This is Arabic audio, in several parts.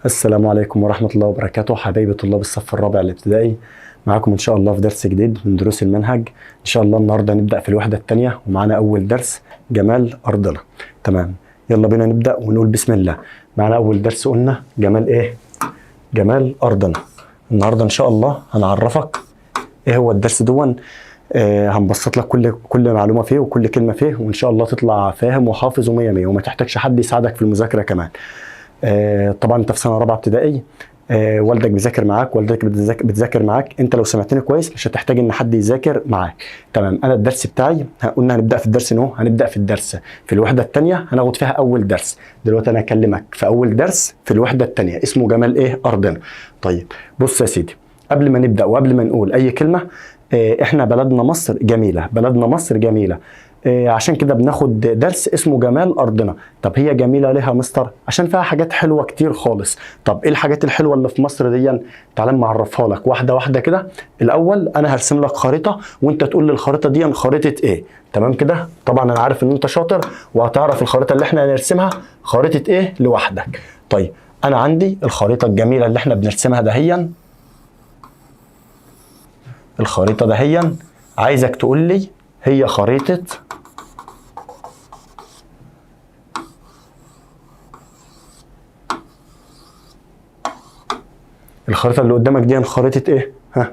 السلام عليكم ورحمة الله وبركاته، حبايبي طلاب الصف الرابع الابتدائي. معاكم إن شاء الله في درس جديد من دروس المنهج. إن شاء الله النهاردة نبدأ في الوحدة الثانية ومعانا أول درس جمال أرضنا. تمام، يلا بينا نبدأ ونقول بسم الله. معانا أول درس قلنا جمال إيه؟ جمال أرضنا. النهاردة إن شاء الله هنعرفك إيه هو الدرس دون. هنبسط لك كل معلومة فيه وكل كلمة فيه، وإن شاء الله تطلع فاهم وحافظ ومية مية وما تحتاجش حد يساعدك في المذاكرة كمان. طبعا انت في سنه رابعه ابتدائي، والدك بيذاكر معاك، والدتك بتذاكر معاك. انت لو سمعتني كويس مش هتحتاج ان حد يذاكر معاك. تمام، انا الدرس بتاعي قلنا هنبدا في الدرس هنبدا في الدرس في الوحده الثانيه، هناخد فيها اول درس. دلوقتي انا هكلمك في اول درس في الوحده الثانيه اسمه جمال ايه؟ ارضنا. طيب بص يا سيدي، قبل ما نبدا وقبل ما نقول اي كلمه، احنا بلدنا مصر جميله، بلدنا مصر جميله. عشان كده بناخد درس اسمه جمال أرضنا. طب هي جميلة ليه يا مستر؟ عشان فيها حاجات حلوة كتير خالص. طب ايه الحاجات الحلوة اللي في مصر دي؟ تعال ما اعرفها لك واحدة واحدة كده. الأول أنا هرسم لك خريطة وأنت تقول لي الخريطة دي خريطة إيه؟ تمام كده؟ طبعا أنا عارف إن أنت شاطر وهتعرف الخريطة اللي احنا هنرسمها خريطة إيه لوحدك. طيب أنا عندي الخريطة الجميلة اللي احنا بنرسمها دهيا. الخريطة دهيا عايزك تقول لي هي خريطة الخريطة اللي قدامك دي خريطة ايه؟ ها،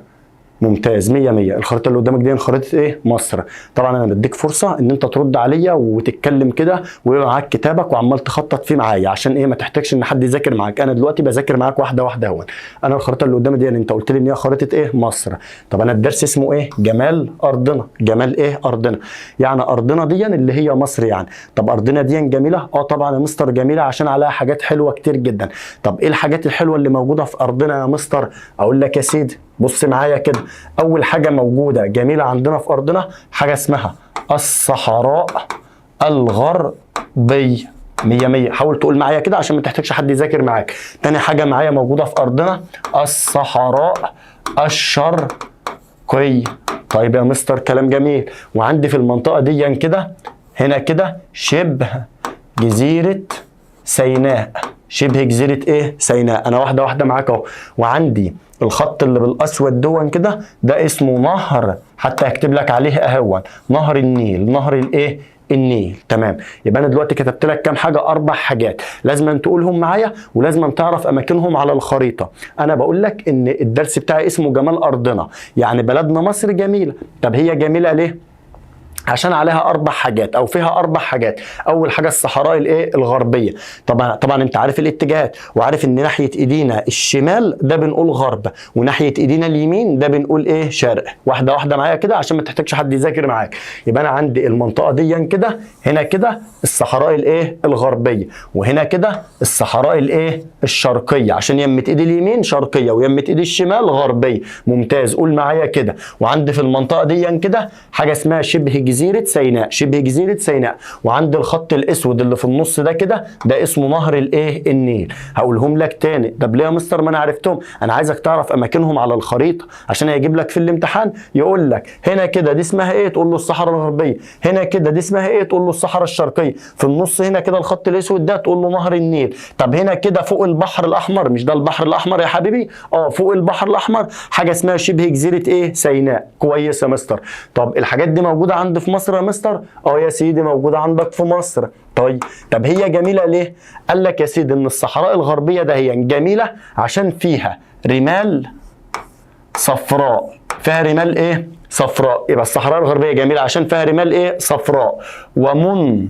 ممتاز، مية مية. الخريطة اللي قدامك دي خريطة ايه؟ مصر. طبعا انا بديك فرصة ان انت ترد عليا وتتكلم كده ويبقى معاك كتابك وعمال تخطط فيه معايا، عشان ايه؟ ما تحتاجش ان حد يذاكر معاك. انا دلوقتي بذاكر معاك واحدة واحدة اهون. انا الخريطة اللي قدامي دي انت قلت لي ان هي خريطة ايه؟ مصر. طب انا الدرس اسمه ايه؟ جمال ارضنا. جمال ايه؟ ارضنا. يعني ارضنا دي اللي هي مصر يعني. طب ارضنا دي جميلة؟ طبعا يا مستر جميلة عشان عليها حاجات حلوة كتير جدا. طب ايه الحاجات الحلوة اللي موجودة في ارضنا يا مستر؟ اقول لك يا سيدي، بص معايا كده. اول حاجه موجوده جميله عندنا في ارضنا حاجه اسمها الصحراء الغربيه. مية مية. حاول تقول معايا كده عشان ما تحتاجش حد يذاكر معاك. تاني حاجه معايا موجوده في ارضنا الصحراء الشرقيه. طيب يا مستر كلام جميل. وعندي في المنطقه دي كده هنا كده شبه جزيره سيناء. شبه جزيره ايه؟ سيناء. انا واحده واحده معاك اهو. وعندي الخط اللي بالاسود دون كده ده اسمه نهر، حتى هكتب لك عليه اهون، نهر النيل. نهر الايه؟ النيل. تمام، يبقى انا دلوقتي كتبت لك كام حاجه؟ 4 حاجات لازم أن تقولهم معايا ولازم أن تعرف اماكنهم على الخريطه. انا بقول لك ان الدرس بتاعي اسمه جمال ارضنا، يعني بلدنا مصر جميله. طب هي جميله ليه؟ عشان عليها 4 حاجات او فيها 4 حاجات. اول حاجه الصحراء الايه؟ الغربيه. طبعا انت عارف الاتجاهات وعارف ان ناحيه ايدينا الشمال ده بنقول غرب، وناحيه ايدينا اليمين ده بنقول ايه؟ شرق. واحده واحده معايا كده عشان ما تحتاجش حد يذاكر معاك. يبقى انا عندي المنطقه دي كده، هنا كده الصحراء الايه؟ الغربيه، وهنا كده الصحراء الايه؟ الشرقيه، عشان يمه ايدي اليمين شرقيه ويمه ايدي الشمال غربيه. ممتاز، قول معايا كده. وعندي في المنطقه دي كده حاجه اسمها شبه جزيرة سيناء. شبه جزيرة سيناء. وعند الخط الاسود اللي في النص ده كده ده اسمه نهر الايه؟ النيل. هقولهم لك تاني. طب ليه يا مستر ما انا عرفتهم؟ انا عايزك تعرف اماكنهم على الخريطة عشان هيجيب لك في الامتحان يقول لك هنا كده دي اسمها ايه؟ تقول له الصحراء الغربية. هنا كده دي اسمها ايه؟ تقول له الصحراء الشرقية. في النص هنا كده الخط الاسود ده تقول له نهر النيل. طب هنا كده فوق البحر الاحمر، مش ده البحر الاحمر يا حبيبي؟ فوق البحر الاحمر حاجة اسمها شبه جزيرة ايه؟ سيناء. كويس يا مستر. طب الحاجات دي موجودة عند في مصر يا مستر؟ يا سيدي موجودة عندك في مصر. طب هي جميلة ليه؟ قال لك يا سيدي ان الصحراء الغربية ده هي جميلة عشان فيها رمال صفراء. فيها رمال ايه؟ صفراء. يبقى الصحراء الغربية جميلة عشان فيها رمال ايه؟ صفراء ومنخفضات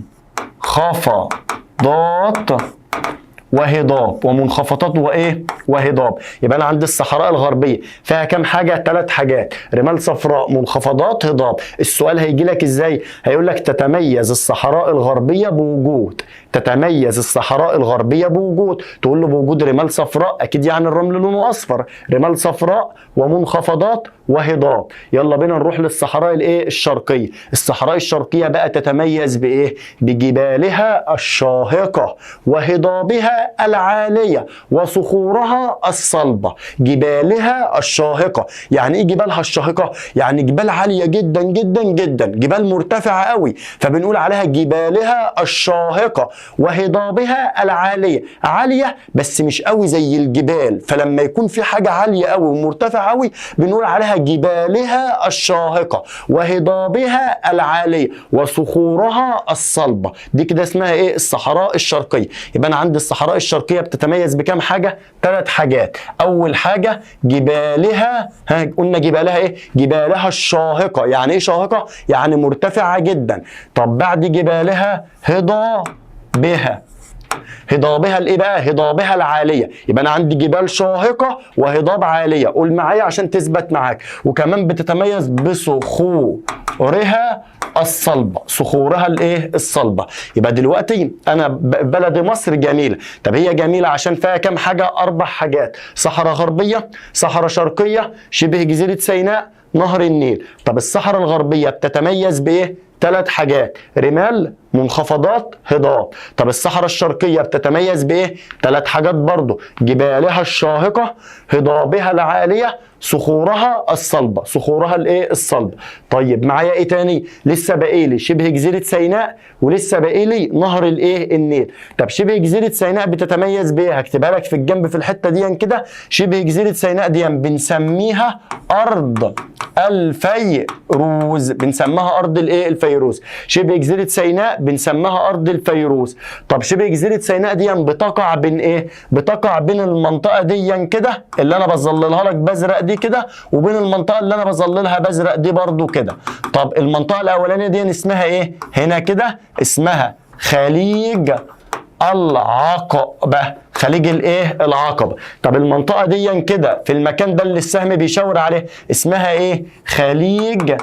وهضاب. ومنخفضات وايه؟ وهضاب. يبقى انا عندي الصحراء الغربيه فيها كام حاجه؟ 3 حاجات، رمال صفراء منخفضات هضاب. السؤال هيجي لك ازاي؟ هيقول لك تتميز الصحراء الغربيه بوجود. تتميز الصحراء الغربيه بوجود. تقول له بوجود رمال صفراء، اكيد يعني الرمل لونه اصفر. رمال صفراء ومنخفضات وهضاب. يلا بينا نروح للصحراء الايه؟ الشرقيه. الصحراء الشرقيه بقى تتميز بايه؟ بجبالها الشاهقه وهضابها العاليه وصخورها الصلبه. جبالها الشاهقه، يعني ايه جبالها الشاهقه؟ يعني جبال عاليه جدا جدا جدا، جبال مرتفعه قوي، فبنقول عليها جبالها الشاهقه. وهضابها العالية. عالية بس مش قوي زي الجبال، فلما يكون في حاجة عالية قوي ومرتفعة قوي بنقول عليها جبالها الشاهقة وهضابها العالية وصخورها الصلبة. دي كده اسمها ايه؟ الصحراء الشرقية. يبقى انا عندي الصحراء الشرقية بتتميز بكام حاجة؟ 3 حاجات. اول حاجة جبالها، قلنا جبالها ايه؟ جبالها الشاهقة. يعني ايه شاهقة؟ يعني مرتفعة جدا. طب بعد جبالها هضابها. هضابها الايه بقى؟ هضابها العاليه. يبقى انا عندي جبال شاهقه وهضاب عاليه. قول معايا عشان تثبت معاك. وكمان بتتميز بصخورها الصلبه. صخورها الايه؟ الصلبه. يبقى دلوقتي انا بلد مصر جميله. طب هي جميله عشان فيها كام حاجه؟ 4 حاجات. صحراء غربيه، صحراء شرقيه، شبه جزيره سيناء، نهر النيل. طب الصحراء الغربيه بتتميز بايه؟ 3 حاجات: رمال، منخفضات، هضاب. طب الصحراء الشرقية بتتميز بإيه؟ 3 حاجات برضو: جبالها الشاهقة، هضابها العالية، صخورها الصلبة. صخورها الايه؟ الصلبة. طيب معايا ايه تاني؟ لسه باقي لي شبه جزيرة سيناء، ولسه باقي لي نهر الايه؟ النيل. طب شبه جزيرة سيناء بتتميز بايه؟ هكتبها لك في الجنب في الحتة دي كده. شبه جزيرة سيناء دي بنسميها أرض الفيروز. بنسميها أرض الايه؟ الفيروز. شبه جزيرة سيناء بنسميها أرض الفيروز. طب شبه جزيرة سيناء دي بتقع بين ايه؟ بتقع بين المنطقة دي كده اللي أنا بظللها لك بأزرق دي كده، وبين المنطقة اللي أنا بظللها بأزرق دي برضو كده. طب المنطقة الأولانية دي اسمها إيه؟ هنا كده اسمها خليج العقبة. خليج الايه؟ العقبة. طب المنطقة دي كده في المكان ده اللي السهم بيشاور عليه اسمها ايه؟ خليج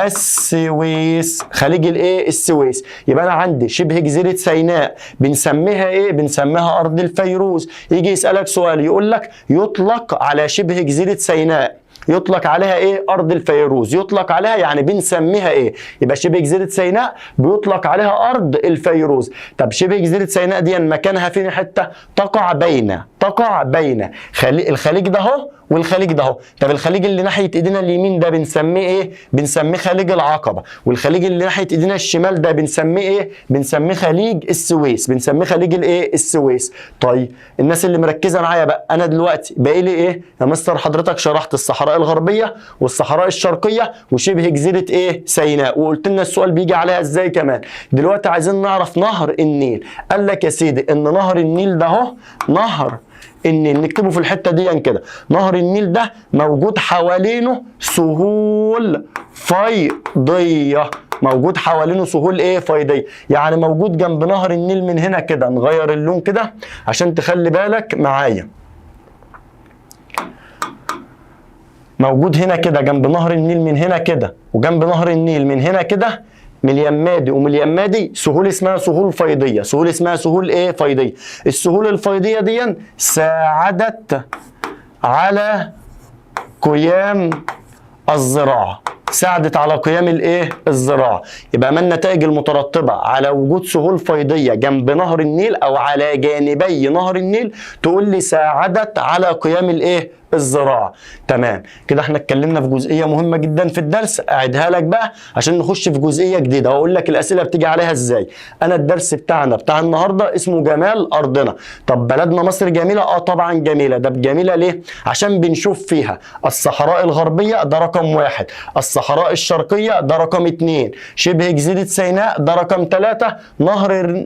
السويس. خليج الايه؟ السويس. يبقى انا عندي شبه جزيره سيناء بنسميها ايه؟ بنسميها ارض الفيروز. يجي يسالك سؤال يقول لك يطلق على شبه جزيره سيناء، يطلق عليها ايه؟ ارض الفيروز. يطلق عليها يعني بنسميها ايه؟ يبقى شبه جزيره سيناء بيطلق عليها ارض الفيروز. طب شبه جزيره سيناء دي مكانها فين حته؟ تقع بين الخليج ده اهو والخليج ده اهو. طب الخليج اللي ناحيه ايدينا اليمين ده بنسميه ايه؟ بنسميه خليج العقبه. والخليج اللي ناحيه ايدينا الشمال ده بنسميه ايه؟ بنسميه خليج السويس. بنسميه خليج الايه؟ السويس. طيب الناس اللي مركزه معايا بقى، انا دلوقتي باقي لي ايه يا مستر؟ حضرتك شرحت الصحراء الغربيه والصحراء الشرقيه وشبه جزيره ايه؟ سيناء، وقلت لنا السؤال بيجي عليها ازاي كمان. دلوقتي عايزين نعرف نهر النيل. قال لك يا سيدي ان نهر النيل ده اهو، نهر النيل نكتبه في الحته دي كده. نهر النيل ده موجود حوالينه سهول فيضيه. موجود حوالينه سهول ايه؟ فيضيه. يعني موجود جنب نهر النيل من هنا كده. نغير اللون كده عشان تخلي بالك معايا. موجود هنا كده جنب نهر النيل من هنا كده، وجنب نهر النيل من هنا كده من اليمادي ومن اليمادي سهول اسمها سهول فيضيه. سهول اسمها سهول ايه؟ فيضيه. السهول الفيضيه دي ساعدت على قيام الزراعه. ساعدت على قيام الايه؟ الزراعه. يبقى ما النتائج المترتبه على وجود سهول فيضيه جنب نهر النيل او على جانبي نهر النيل؟ تقول لي ساعدت على قيام الايه؟ الزراعه. تمام كده احنا اتكلمنا في جزئيه مهمه جدا في الدرس. اعيدها لك بقى عشان نخش في جزئيه جديده واقول لك الاسئله بتيجي عليها ازاي. انا الدرس بتاعنا بتاع النهارده اسمه جمال ارضنا. طب بلدنا مصر جميله؟ اه طبعا جميله. ده جميله ليه؟ عشان بنشوف فيها الصحراء الغربيه ده رقم 1، الصحراء الشرقيه ده رقم 2، شبه جزيره سيناء ده رقم 3،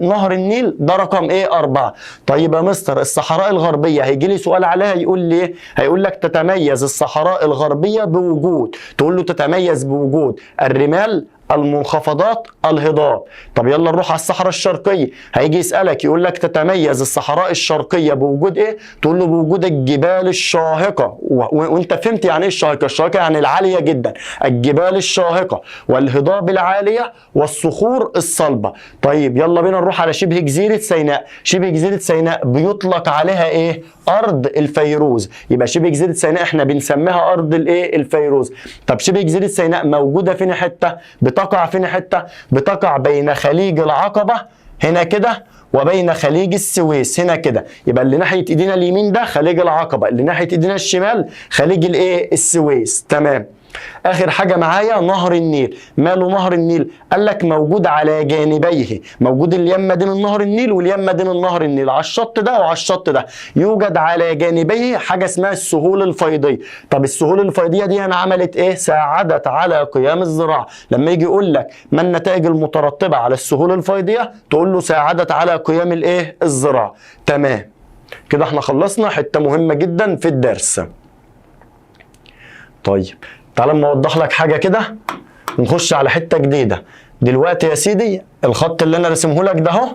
نهر النيل ده رقم ايه؟ 4. طيب يا مستر الصحراء الغربيه هيجي لي سؤال عليها يقول لي ايه؟ هيقول لك تتميز الصحراء الغربية بوجود، تقول له تتميز بوجود الرمال، المنخفضات، الهضاب. طب يلا نروح على الصحراء الشرقية. هيجي يسألك يقول لك تتميز الصحراء الشرقية بوجود ايه؟ تقول له بوجود الجبال الشاهقة. وانت فهمت يعني ايه الشاهقة؟ الشاهقة يعني العالية جدا. الجبال الشاهقة والهضاب العالية والصخور الصلبة. طيب يلا بينا نروح على شبه جزيرة سيناء. شبه جزيرة سيناء بيطلق عليها ايه؟ ارض الفيروز. يبقى شبه جزيرة سيناء احنا بنسميها ارض الايه؟ الفيروز. طب شبه جزيرة سيناء موجودة فين حتة؟ بتقع فين حتة؟ بتقع بين خليج العقبة هنا كده وبين خليج السويس هنا كده. يبقى اللي ناحية ايدينا اليمين ده خليج العقبة، اللي ناحية ايدينا الشمال خليج الايه؟ السويس. تمام اخر حاجه معايا نهر النيل. ماله نهر النيل؟ قال لك موجود على جانبيه، موجود اليمه دي من نهر النيل واليمه دي من نهر النيل، على الشط ده وعلى الشط ده. يوجد على جانبيه حاجه اسمها السهول الفيضيه. طب السهول الفيضيه دي انا عملت ايه؟ ساعدت على قيام الزراعه. لما يجي يقول لك ما النتائج المترتبه على السهول الفيضيه، تقول له ساعدت على قيام الايه؟ الزراعه. تمام، كده احنا خلصنا حته مهمه جدا في الدرس. طيب تعال اما اوضح لك حاجه كده ونخش على حته جديده. دلوقتي يا سيدي الخط اللي انا راسمه لك ده اهو،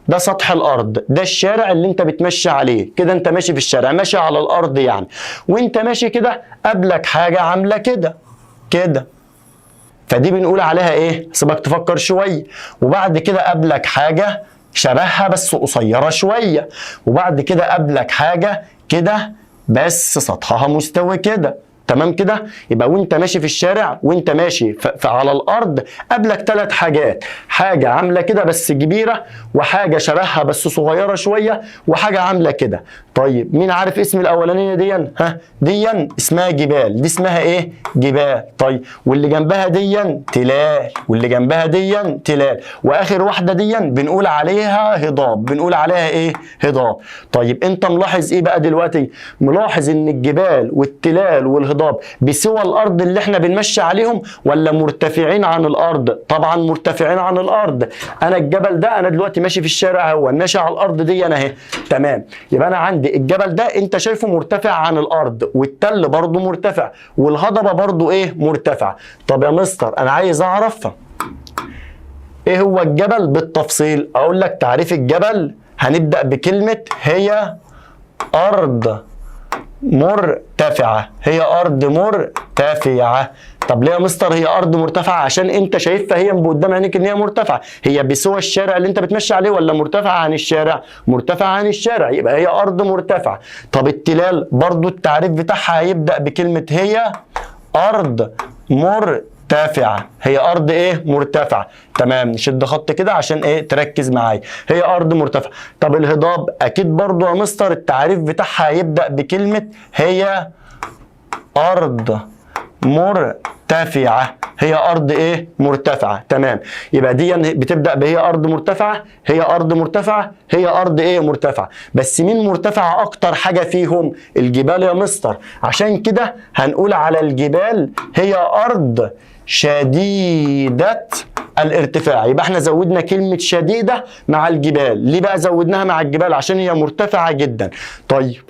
ده سطح الارض، ده الشارع اللي انت بتمشي عليه كده. انت ماشي في الشارع، ماشي على الارض يعني، وانت ماشي كده قابلك حاجه عامله كده كده، فدي بنقول عليها ايه؟ سيبك تفكر شويه. وبعد كده قابلك حاجه شبهها بس قصيره شويه، وبعد كده قابلك حاجه كده بس سطحها مستوي كده. تمام كده؟ يبقى وانت ماشي في الشارع، وانت ماشي على الارض، قابلك 3 حاجات، حاجه عامله كده بس كبيره، وحاجه شبهها بس صغيره شويه، وحاجه عامله كده. طيب مين عارف اسم الاولانيه دي؟ ها، دي اسمها جبال. دي اسمها ايه؟ جبال. طيب واللي جنبها دي تلال، واللي جنبها دي تلال، واخر واحده دي بنقول عليها هضاب. بنقول عليها ايه؟ هضاب. طيب انت ملاحظ ايه بقى دلوقتي؟ ملاحظ ان الجبال والتلال والهضاب بسوى الارض اللي احنا بنمشي عليهم ولا مرتفعين عن الارض؟ طبعا مرتفعين عن الارض. انا الجبل ده انا دلوقتي ماشي في الشارع اهو، ماشي على الارض دي انا اهي. تمام، يبقى انا عندي الجبل ده انت شايفه مرتفع عن الارض، والتل برضه مرتفع، والهضبه برضه ايه؟ مرتفع. طب يا مستر انا عايز اعرف ايه هو الجبل بالتفصيل. اقول لك تعريف الجبل، هنبدا بكلمه هي ارض مرتفعة. هي أرض مرتفعة. طب ليه يا مستر هي أرض مرتفعة؟ عشان أنت شايفها هي من قدام عينيك إن هي مرتفعة. هي بسوى الشارع اللي أنت بتمشي عليه ولا مرتفعة عن الشارع؟ مرتفعة عن الشارع، يبقى هي أرض مرتفعة. طب التلال برضو التعريف بتاعها هيبدأ بكلمة هي أرض مرتفعة. هي أرض إيه؟ مرتفعة. تمام، نشد خط كده عشان إيه؟ تركز معايا. هي أرض مرتفعة. طب الهضاب أكيد برضو يا مستر التعريف بتاعها هيبدأ بكلمة هي أرض مرتفعة. هي أرض إيه؟ مرتفعة. تمام، يبقى دي بتبدأ بهي أرض مرتفعة، هي أرض مرتفعة، هي أرض إيه؟ مرتفعة. بس مين مرتفعة أكتر حاجة فيهم؟ الجبال يا مستر. عشان كده هنقول على الجبال هي أرض شديدة الارتفاع. يبقى احنا زودنا كلمة شديدة مع الجبال. ليه بقى زودناها مع الجبال؟ عشان هي مرتفعة جدا. طيب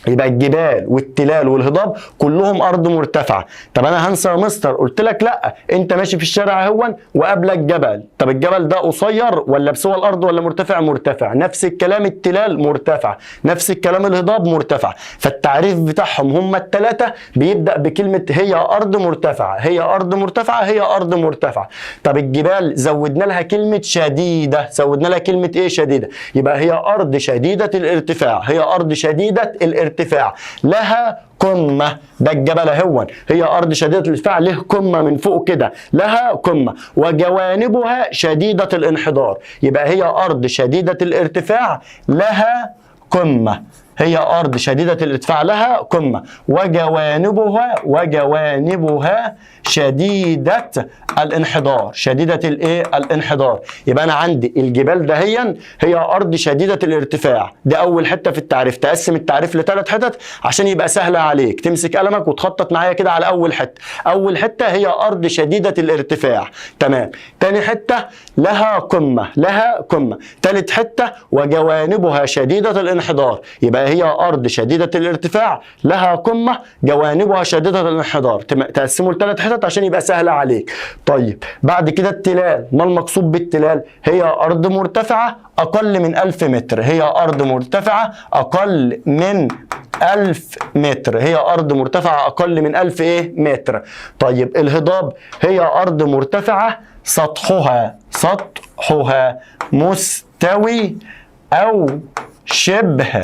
يبقى الجبال والتلال والهضاب كلهم ارض مرتفعه. طب انا هنسى يا مستر؟ قلت لك لا، انت ماشي في الشارع اهون وقابلك جبل. طب الجبل ده قصير ولا بسوى الارض ولا مرتفع؟ مرتفع. نفس الكلام التلال مرتفع، نفس الكلام الهضاب مرتفع. فالتعريف بتاعهم هم الثلاثه بيبدا بكلمه هي ارض مرتفعه، هي ارض مرتفعه، هي ارض مرتفعه. طب الجبال زودنا لها كلمه شديده، زودنا لها كلمه ايه؟ شديده. يبقى هي ارض شديده الارتفاع، هي ارض شديده الارتفاع، لها قمة. ده الجبل اهون، هي أرض شديدة الارتفاع، له قمة من فوق كده، لها قمة، وجوانبها شديدة الانحدار. يبقى هي أرض شديدة الارتفاع لها قمة. هي أرض شديدة الارتفاع لها قمة، وجوانبها شديدة الانحدار. شديدة الايه؟ الانحدار. يبقى أنا عندي الجبال دهيا هي أرض شديدة الارتفاع. دي أول حتة في التعريف. تقسم التعريف ل3 حتت عشان يبقى سهل عليك. تمسك قلمك وتخطط معايا كده على أول حتة. أول حتة هي أرض شديدة الارتفاع. تمام. تاني حتة لها قمة، لها قمة. تالت حتة وجوانبها شديدة الانحدار. يبقى هي أرض شديدة الارتفاع لها قمة، جوانبها شديدة الانحدار. تقسموا ل3 حتت عشان يبقى سهل عليك. طيب بعد كده التلال. ما المقصود بالتلال؟ هي أرض مرتفعة أقل من 1000 متر. هي أرض مرتفعة أقل من 1000 متر. هي أرض مرتفعة أقل من 1000 إيه؟ متر. طيب الهضاب هي أرض مرتفعة سطحها مستوي أو شبه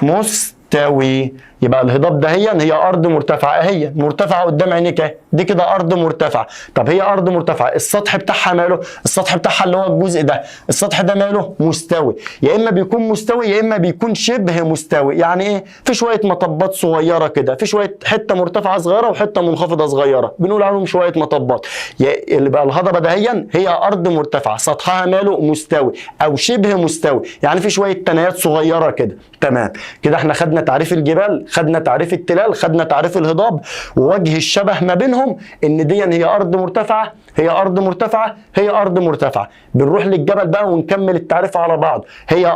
مستوي. مستوي. يبقى الهضاب ده هي ارض مرتفعه اهي، مرتفعه قدام عينيك اهي، دي كده ارض مرتفعه. طب هي ارض مرتفعه، السطح بتاعها ماله؟ السطح بتاعها اللي هو الجزء ده، السطح ده ماله؟ مستوي. يا اما بيكون مستوي يا اما بيكون شبه مستوي. يعني ايه؟ في شويه مطبات صغيره كده، في شويه حته مرتفعه صغيره وحته منخفضه صغيره، بنقول عليهم شويه مطبات. اللي بقى الهضبه ده هي ارض مرتفعه، سطحها ماله؟ مستوي او شبه مستوي، يعني في شويه تنايات صغيره كده. تمام كده احنا خدنا تعريف الجبال، خدنا تعريف التلال، خدنا تعريف الهضاب، ووجه الشبه ما بينهم ان دي هي ارض مرتفعه، هي ارض مرتفعه، هي ارض مرتفعه. بنروح للجبل بقى ونكمل التعريف على بعض. هي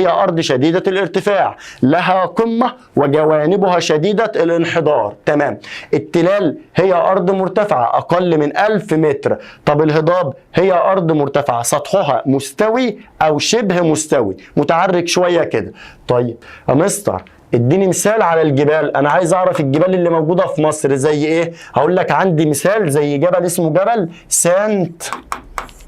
ارض شديده الارتفاع، لها قمه وجوانبها شديده الانحدار. تمام. التلال هي ارض مرتفعه اقل من 1000 متر. طب الهضاب هي ارض مرتفعه سطحها مستوي او شبه مستوي، متعرج شويه كده. طيب يا مستر اديني مثال على الجبال، انا عايز اعرف الجبال اللي موجوده في مصر زي ايه. هقول لك عندي مثال زي جبل اسمه جبل سانت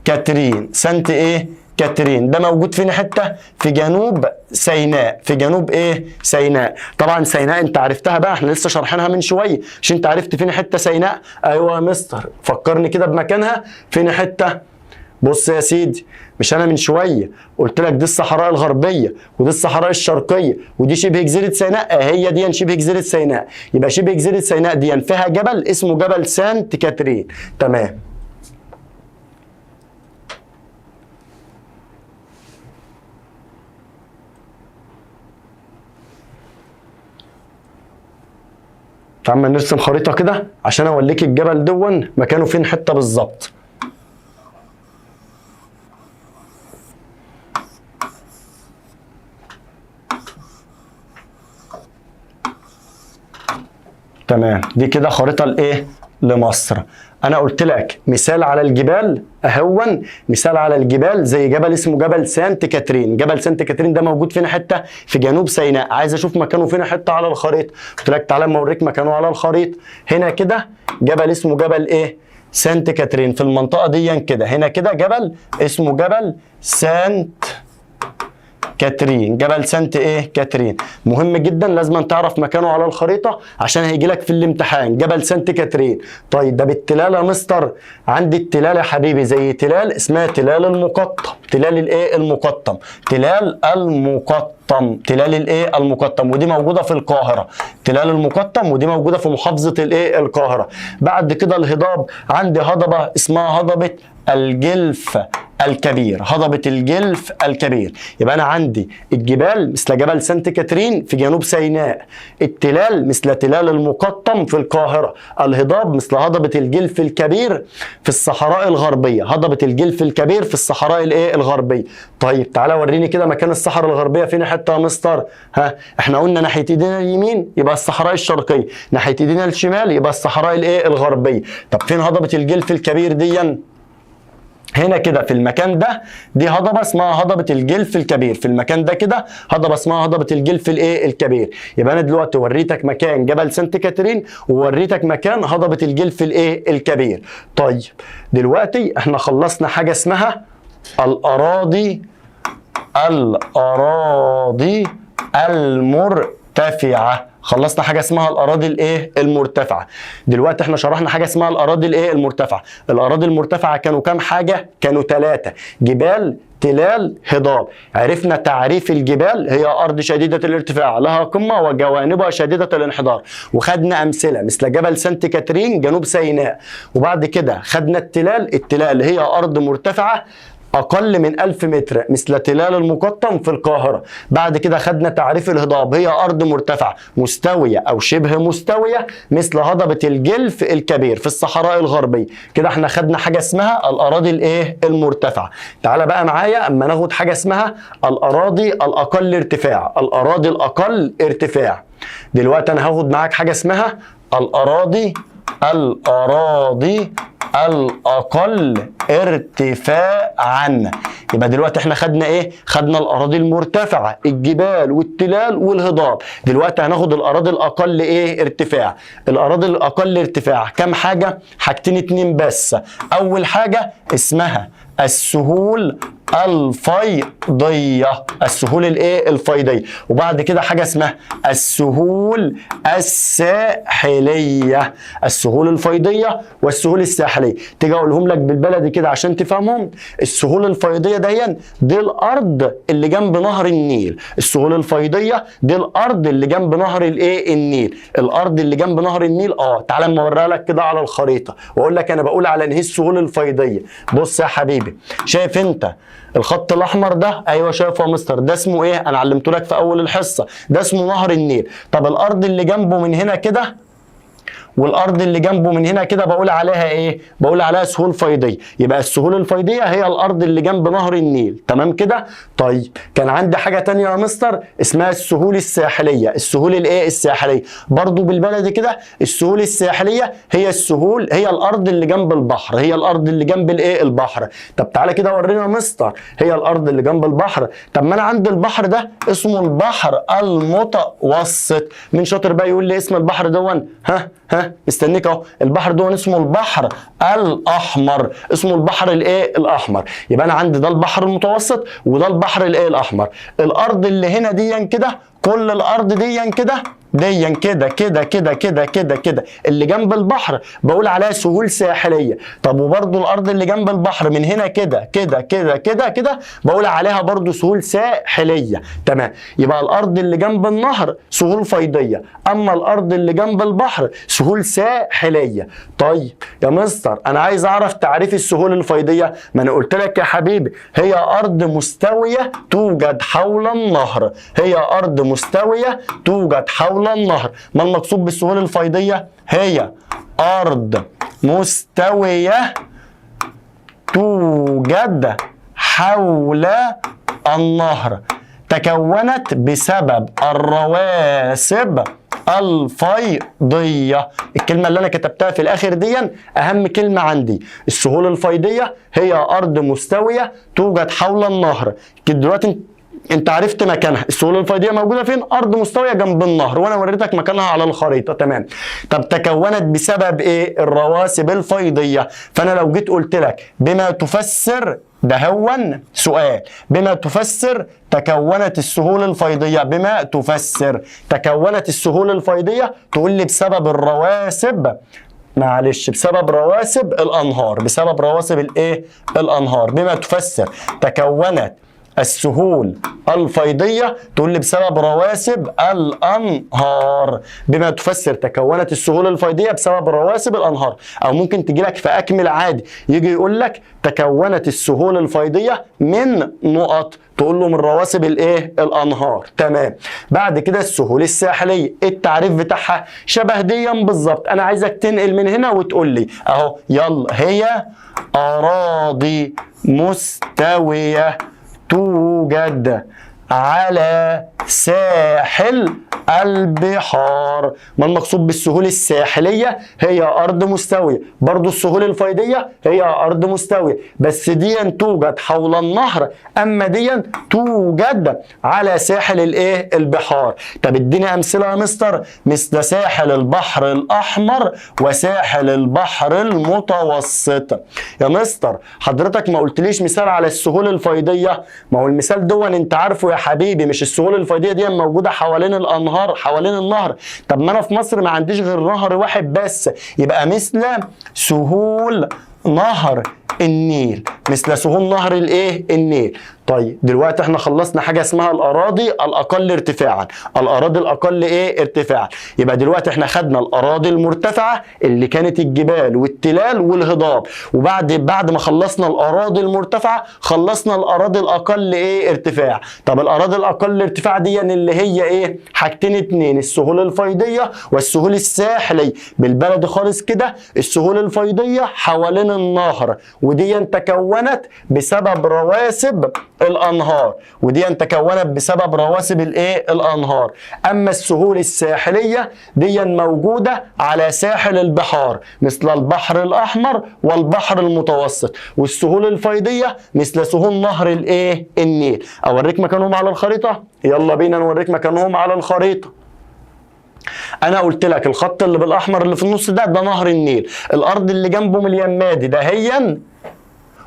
كاترين. سانت ايه؟ كاترين. ده موجود فين حته؟ في جنوب سيناء. في جنوب ايه؟ سيناء. طبعا سيناء انت عرفتها بقى، احنا لسه شارحينها من شويه. مش انت عرفت فين حته سيناء؟ ايوه يا مستر، فكرني كده بمكانها. فين حته؟ بص يا سيدي، مش انا من شويه قلت لك دي الصحراء الغربيه ودي الصحراء الشرقيه ودي شبه جزيره سيناء؟ هي دي شبه جزيره سيناء. يبقى شبه جزيره سيناء دي فيها جبل اسمه جبل سانت كاترين. تمام. تعال نرسم خريطه كده عشان اوريك الجبل دون مكانه فين حته بالظبط. تمام. دي كده خريطه لايه؟ لمصر. انا قلت لك مثال على الجبال اهون، مثال على الجبال زي جبل اسمه جبل سانت كاترين. جبل سانت كاترين ده موجود فين حته؟ في جنوب سيناء. عايز اشوف مكانه فين حته على الخريطه. قلت لك تعالى اما اوريك مكانه على الخريطه. هنا كده جبل اسمه جبل ايه؟ سانت كاترين، في المنطقه دي كده. هنا كده جبل اسمه جبل سانت كاترين. جبل سانت ايه؟ كاترين. مهم جدا لازم تعرف مكانه على الخريطه عشان هيجي لك في الامتحان. جبل سانت كاترين. طيب ده بالتلال يا مستر؟ عندي التلال يا حبيبي زي تلال اسمها تلال المقطم. تلال الايه؟ المقطم. تلال المقطم. تلال الايه؟ المقطم. ودي موجوده في القاهره. تلال المقطم ودي موجوده في محافظه الايه؟ القاهره. بعد كده الهضاب، عندي هضبه اسمها هضبه الجلف الكبير. هضبة الجلف الكبير. يبقى أنا عندي الجبال مثل جبل سانت كاترين في جنوب سيناء، التلال مثل تلال المقطم في القاهرة، الهضاب مثل هضبة الجلف الكبير في الصحراء الغربية. هضبة الجلف الكبير في الصحراء الايه؟ الغربية. طيب تعالى وريني كده مكان الصحراء الغربية فين حتة يا مستر؟ ها احنا قلنا ناحية ايدينا اليمين يبقى الصحراء الشرقية، ناحية ايدينا الشمال يبقى الصحراء الايه؟ الغربية. طب فين هضبة الجلف الكبير دي؟ هنا كده في المكان ده، دي هضبه اسمها هضبه الجلف الكبير. في المكان ده كده هضبه اسمها هضبه الجلف الايه؟ الكبير. يبقى انا دلوقتي وريتك مكان جبل سانت كاترين ووريتك مكان هضبه الجلف الايه؟ الكبير. طيب دلوقتي احنا خلصنا حاجه اسمها الاراضي المرتفعه. خلصنا حاجه اسمها الاراضي الايه؟ المرتفعه. دلوقتي احنا شرحنا حاجه اسمها الاراضي الايه؟ المرتفعه. الاراضي المرتفعه كانوا كام حاجه؟ كانوا 3: جبال، تلال، هضاب. عرفنا تعريف الجبال هي ارض شديده الارتفاع لها قمه وجوانبها شديده الانحدار، وخدنا امثله مثل جبل سانت كاترين جنوب سيناء. وبعد كده خدنا التلال هي ارض مرتفعه أقل من 1000 متر مثل تلال المقطم في القاهرة. بعد كده خدنا تعريف الهضاب هي أرض مرتفعة مستوية أو شبه مستوية مثل هضبة الجلف الكبير في الصحراء الغربية. كده احنا خدنا حاجة اسمها الأراضي الإيه؟ المرتفعة. تعال بقى معايا أما ناخد حاجة اسمها الأراضي الأقل ارتفاع. الأراضي الأقل ارتفاع. دلوقتي أنا هاخد معاك حاجة اسمها الأراضي الأقل ارتفاعا. يبقى دلوقتي احنا خدنا ايه؟ خدنا الأراضي المرتفعة، الجبال والتلال والهضاب. دلوقتي هناخد الأراضي الأقل ايه؟ ارتفاع. الأراضي الأقل ارتفاع كم حاجة؟ حاجتين 2 بس. أول حاجة اسمها السهول الفيضية، السهول الايه الفيضية. وبعد كده حاجة اسمها السهول الساحلية، السهول الفيضية والسهول الساحلية. تيجي اقولهم لك بالبلدي كده عشان تفهمهم. السهول الفيضية دي الارض اللي جنب نهر النيل، السهول الفيضية دي الارض اللي جنب نهر الايه النيل، الارض اللي جنب نهر النيل. تعالى اما اوريها لك كده على الخريطة واقول لك انا بقول على انهي السهول الفيضية. بص يا حبيبي، شايف انت الخط الاحمر ده؟ ايوه شايفه يا مستر. ده اسمه ايه؟ انا علمته لك في اول الحصه، ده اسمه نهر النيل. طب الارض اللي جنبه من هنا كده والارض اللي جنبه من هنا كده بقول عليها ايه؟ بقول عليها سهول فيضيه. يبقى السهول الفيضيه هي الارض اللي جنب نهر النيل، تمام كده؟ طيب كان عندي حاجه تانية يا مستر اسمها السهول الساحليه، السهول الايه الساحليه. برضو بالبلدي كده السهول الساحليه هي السهول، هي الارض اللي جنب البحر، هي الارض اللي جنب الايه البحر. طب تعالى كده ورينا يا مستر، هي الارض اللي جنب البحر. طب ما انا عندي البحر ده اسمه البحر المتوسط. من شاطر بقى يقول لي اسم البحر دون؟ ها استنيك اهو. البحر ده اسمه البحر الاحمر، اسمه البحر الايه الاحمر. يبقى انا عندي ده البحر المتوسط وده البحر الايه الاحمر. الارض اللي هنا دي كده، كل الارض دي كده كده كده كده كده كده كده اللي جنب البحر بقول عليها سهول ساحليه. طب وبرده الارض اللي جنب البحر من هنا كده كده كده كده كده بقول عليها برده سهول ساحليه، تمام. يبقى الارض اللي جنب النهر سهول فيضيه، اما الارض اللي جنب البحر سهول ساحليه. طيب يا مستر انا عايز اعرف تعريف السهول الفيضيه. ما انا قلت لك يا حبيبي هي ارض مستويه توجد حول النهر، هي ارض مستويه توجد حول النهر. ما المقصود بالسهول الفيضيه؟ هي ارض مستويه توجد حول النهر تكونت بسبب الرواسب الفيضية. الكلمة اللي أنا كتبتها في الآخر دي أهم كلمة عندي. السهول الفيضية هي أرض مستوية توجد حول النهر. كده دلوقتي انت عرفت مكانها. السهول الفيضيه موجوده فين؟ ارض مستويه جنب النهر، وانا وريتك مكانها على الخريطه، تمام. طب تكونت بسبب ايه؟ الرواسب الفيضيه. فانا لو جيت قلت لك بما تفسر، ده هون سؤال، بما تفسر تكونت السهول الفيضيه، بما تفسر تكونت السهول الفيضيه، تقول لي بسبب الرواسب، معلش بسبب رواسب الانهار، بسبب رواسب الايه؟ الانهار. بما تفسر تكونت السهول الفيضية تقول لي بسبب رواسب الأنهار. بما تفسر تكونت السهول الفيضية بسبب رواسب الأنهار. أو ممكن تجي لك في أكمل عادي يجي يقول لك تكونت السهول الفيضية من نقط، تقول له من رواسب الايه؟ الانهار، تمام. بعد كده السهول الساحليه، التعريف بتاعها شبه ديا بالظبط. انا عايزك تنقل من هنا وتقول لي اهو، يلا، هي اراضي مستويه توجد على ساحل البحار. ما المقصود بالسهول الساحلية؟ هي أرض مستوية. برضو السهول الفيضية هي أرض مستوية، بس دي توجد حول النهر، أما دي توجد على ساحل الإيه؟ البحار. طب اديني أمثلة يا مستر. مثل ساحل البحر الأحمر وساحل البحر المتوسط. يا مستر حضرتك ما قلتليش مثال على السهول الفيضية. ما هو المثال دون أنت عارفه يا حبيبي، مش السهول الفيضية دي موجودة حوالين الأنهار، حوالين النهر. طب ما أنا في مصر ما عنديش غير نهر واحد بس، يبقى مثل سهول نهر النيل، مثل سهول نهر الايه؟ النيل. طيب دلوقتي احنا خلصنا حاجه اسمها الاراضي الاقل ارتفاعا، الاراضي الاقل ايه؟ ارتفاعا. يبقى دلوقتي احنا خدنا الاراضي المرتفعه اللي كانت الجبال والتلال والهضاب، وبعد ما خلصنا الاراضي المرتفعه خلصنا الاراضي الاقل ايه؟ ارتفاع. طب الاراضي الاقل ارتفاع دي اللي هي ايه؟ حاجتين اتنين، السهول الفيضيه والسهول الساحليه. بالبلدي خالص كده السهول الفيضيه حوالين النهر، ودي تكونت بسبب رواسب الانهار، ودي تكونت بسبب رواسب الايه؟ الانهار. اما السهول الساحليه دي موجوده على ساحل البحار، مثل البحر الاحمر والبحر المتوسط. والسهول الفيضيه مثل سهول نهر الايه؟ النيل. اوريك مكانهم على الخريطه؟ يلا بينا نوريك مكانهم على الخريطه. انا قلت لك الخط اللي بالاحمر اللي في النص ده نهر النيل. الارض اللي جنبه من اليمادي ده هي